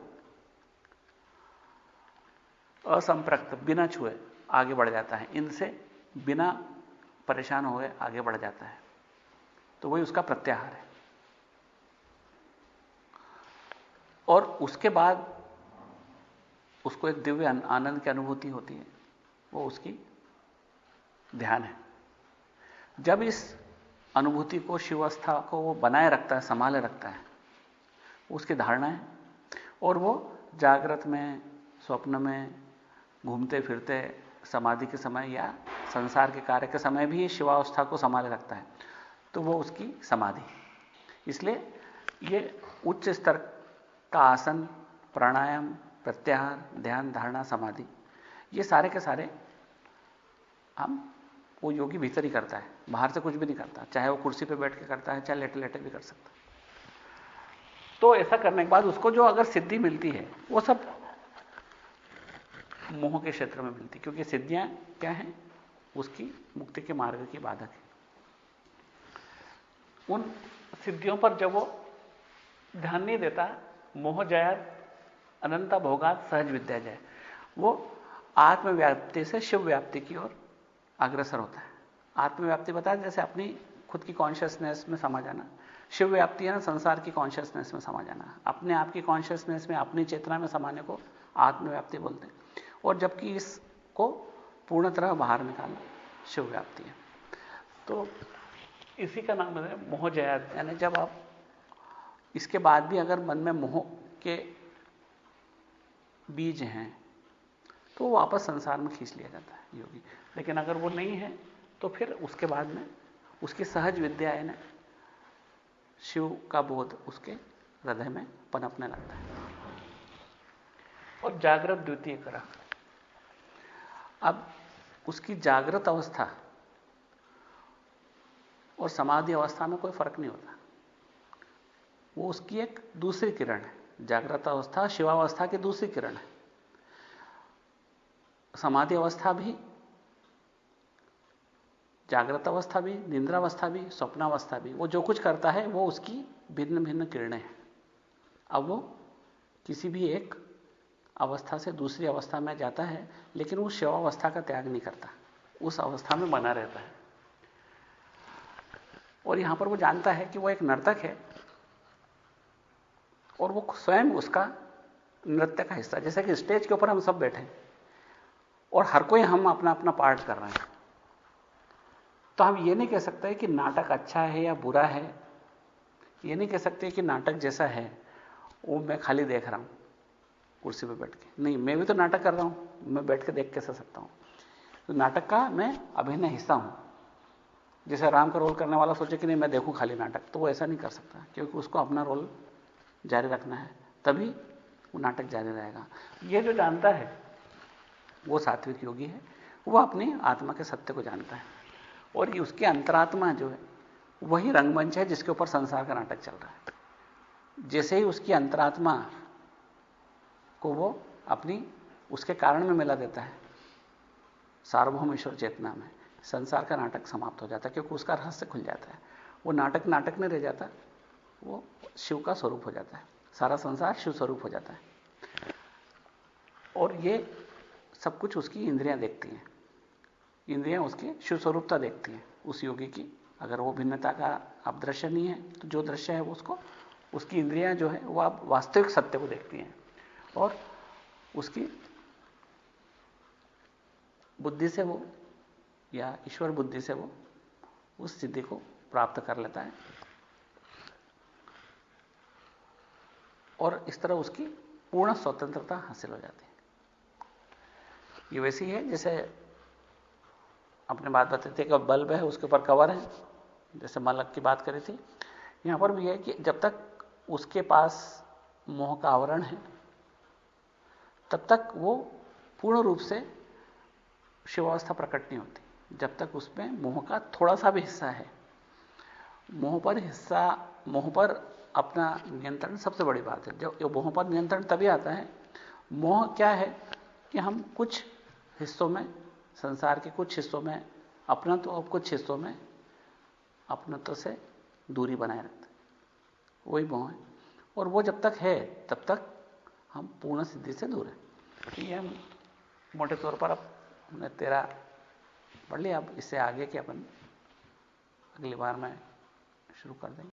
असंप्रक्त, बिना छुए आगे बढ़ जाता है, इनसे बिना परेशान हुए आगे बढ़ जाता है, तो वही उसका प्रत्याहार है। और उसके बाद उसको एक दिव्य आनंद की अनुभूति होती है, वो उसकी ध्यान है। जब इस अनुभूति को, शिवावस्था को वो बनाए रखता है, संभाले रखता है, उसकी धारणा है। और वो जागृत में, स्वप्न में, घूमते फिरते समाधि के समय या संसार के कार्य के समय भी शिवावस्था को संभाले रखता है, तो वो उसकी समाधि। इसलिए ये उच्च स्तर का आसन, प्राणायाम, प्रत्याहार, ध्यान, धारणा, समाधि, ये सारे के सारे वो योगी भीतर ही करता है, बाहर से कुछ भी नहीं करता। चाहे वो कुर्सी पे बैठ के करता है, चाहे लेटे लेटे भी कर सकता है। तो ऐसा करने के बाद उसको जो अगर सिद्धि मिलती है वो सब मोह के क्षेत्र में मिलती, क्योंकि सिद्धियां क्या हैं? उसकी मुक्ति के मार्ग की बाधक है। उन सिद्धियों पर जब वो ध्यान नहीं देता, मोह जयात अनंता भोगात सहज विद्या जय, वो आत्मव्याप्ति से शिव व्याप्ति की ओर अग्रसर होता है। आत्मव्याप्ति बताया जैसे अपनी खुद की कॉन्शियसनेस में समा जाना, शिव व्याप्ति है ना संसार की कॉन्शियसनेस में समा जाना, अपने आप की कॉन्शियसनेस में, अपनी चेतना में समाने को आत्मव्याप्ति बोलते हैं। और जबकि इसको पूर्ण तरह बाहर निकालना शिव व्याप्ति है। तो इसी का नाम है मोह जयात। यानी जब आप इसके बाद भी अगर मन में मोह के बीज हैं तो वो वापस संसार में खींच लिया जाता है योगी। लेकिन अगर वो नहीं है तो फिर उसके बाद में उसकी सहज विद्या है ना, शिव का बोध उसके हृदय में पनपने लगता है। और जागृत द्वितीय करा, अब उसकी जागृत अवस्था और समाधि अवस्था में कोई फर्क नहीं होता, वो उसकी एक दूसरी किरण है। जागृत अवस्था शिवावस्था की दूसरी किरण है। समाधि अवस्था भी, जागृत अवस्था भी, निद्रावस्था भी, स्वप्नावस्था भी, वो जो कुछ करता है वो उसकी भिन्न भिन्न किरणें हैं। अब वो किसी भी एक अवस्था से दूसरी अवस्था में जाता है, लेकिन वो शिवावस्था का त्याग नहीं करता, उस अवस्था में बना रहता है। और यहां पर वो जानता है कि वो एक नर्तक है और वो स्वयं उसका नृत्य का हिस्सा, जैसे कि स्टेज के ऊपर हम सब बैठे और हर कोई हम अपना अपना पार्ट कर रहे हैं। तो हम ये नहीं कह सकते कि नाटक अच्छा है या बुरा है, ये नहीं कह सकते कि नाटक जैसा है वो मैं खाली देख रहा हूं कुर्सी पे बैठ के। नहीं, मैं भी तो नाटक कर रहा हूं, मैं बैठ के देख कैसे सकता हूं? तो नाटक का मैं अभिन्न हिस्सा हूं। जैसे राम का रोल करने वाला सोचे कि नहीं मैं देखूं खाली नाटक, तो वो ऐसा नहीं कर सकता, क्योंकि उसको अपना रोल जारी रखना है, तभी वो नाटक जारी रहेगा। ये जो जानता है वो सात्विक योगी है, वो अपनी आत्मा के सत्य को जानता है। और ये उसकी अंतरात्मा जो है वही रंगमंच है जिसके ऊपर संसार का नाटक चल रहा है। जैसे ही उसकी अंतरात्मा को वो अपनी उसके कारण में मिला देता है, सार्वभौम ईश्वर चेतना में, संसार का नाटक समाप्त हो जाता है, क्योंकि उसका रहस्य खुल जाता है। वो नाटक नाटक नहीं रह जाता, वो शिव का स्वरूप हो जाता है। सारा संसार शिव स्वरूप हो जाता है। और ये सब कुछ उसकी इंद्रियां देखती हैं। इंद्रियां उसकी शिव स्वरूपता देखती हैं उस योगी की। अगर वो भिन्नता का अब दृश्य नहीं है तो जो दृश्य है वो उसको, उसकी इंद्रियां जो है वो अब वास्तविक सत्य को देखती हैं और उसकी बुद्धि से वो, या ईश्वर बुद्धि से वो उस सिद्धि को प्राप्त कर लेता है। और इस तरह उसकी पूर्ण स्वतंत्रता हासिल हो जाती है। ये वैसी है जैसे अपने बात बताते थे कि बल्ब है उसके ऊपर कवर है, जैसे मलक की बात करी थी। यहां पर भी है कि जब तक उसके पास मोह का आवरण है तब तक वो पूर्ण रूप से शिवावस्था प्रकट नहीं होती। जब तक उसमें मोह का थोड़ा सा भी हिस्सा है, मोह पर अपना नियंत्रण सबसे बड़ी बात है। जो मोह पर नियंत्रण तभी आता है, मोह क्या है कि हम कुछ हिस्सों में, संसार के कुछ हिस्सों में अपनत्व और कुछ हिस्सों में अपनत्व से दूरी बनाए रखते हैं, वही मोह है। और वो जब तक है तब तक हम पूर्ण सिद्धि से दूर हैं। ये हम मोटे तौर पर अब हमने 13 पढ़ लिया। अब इससे आगे के अपन अगली बार में शुरू कर देंगे।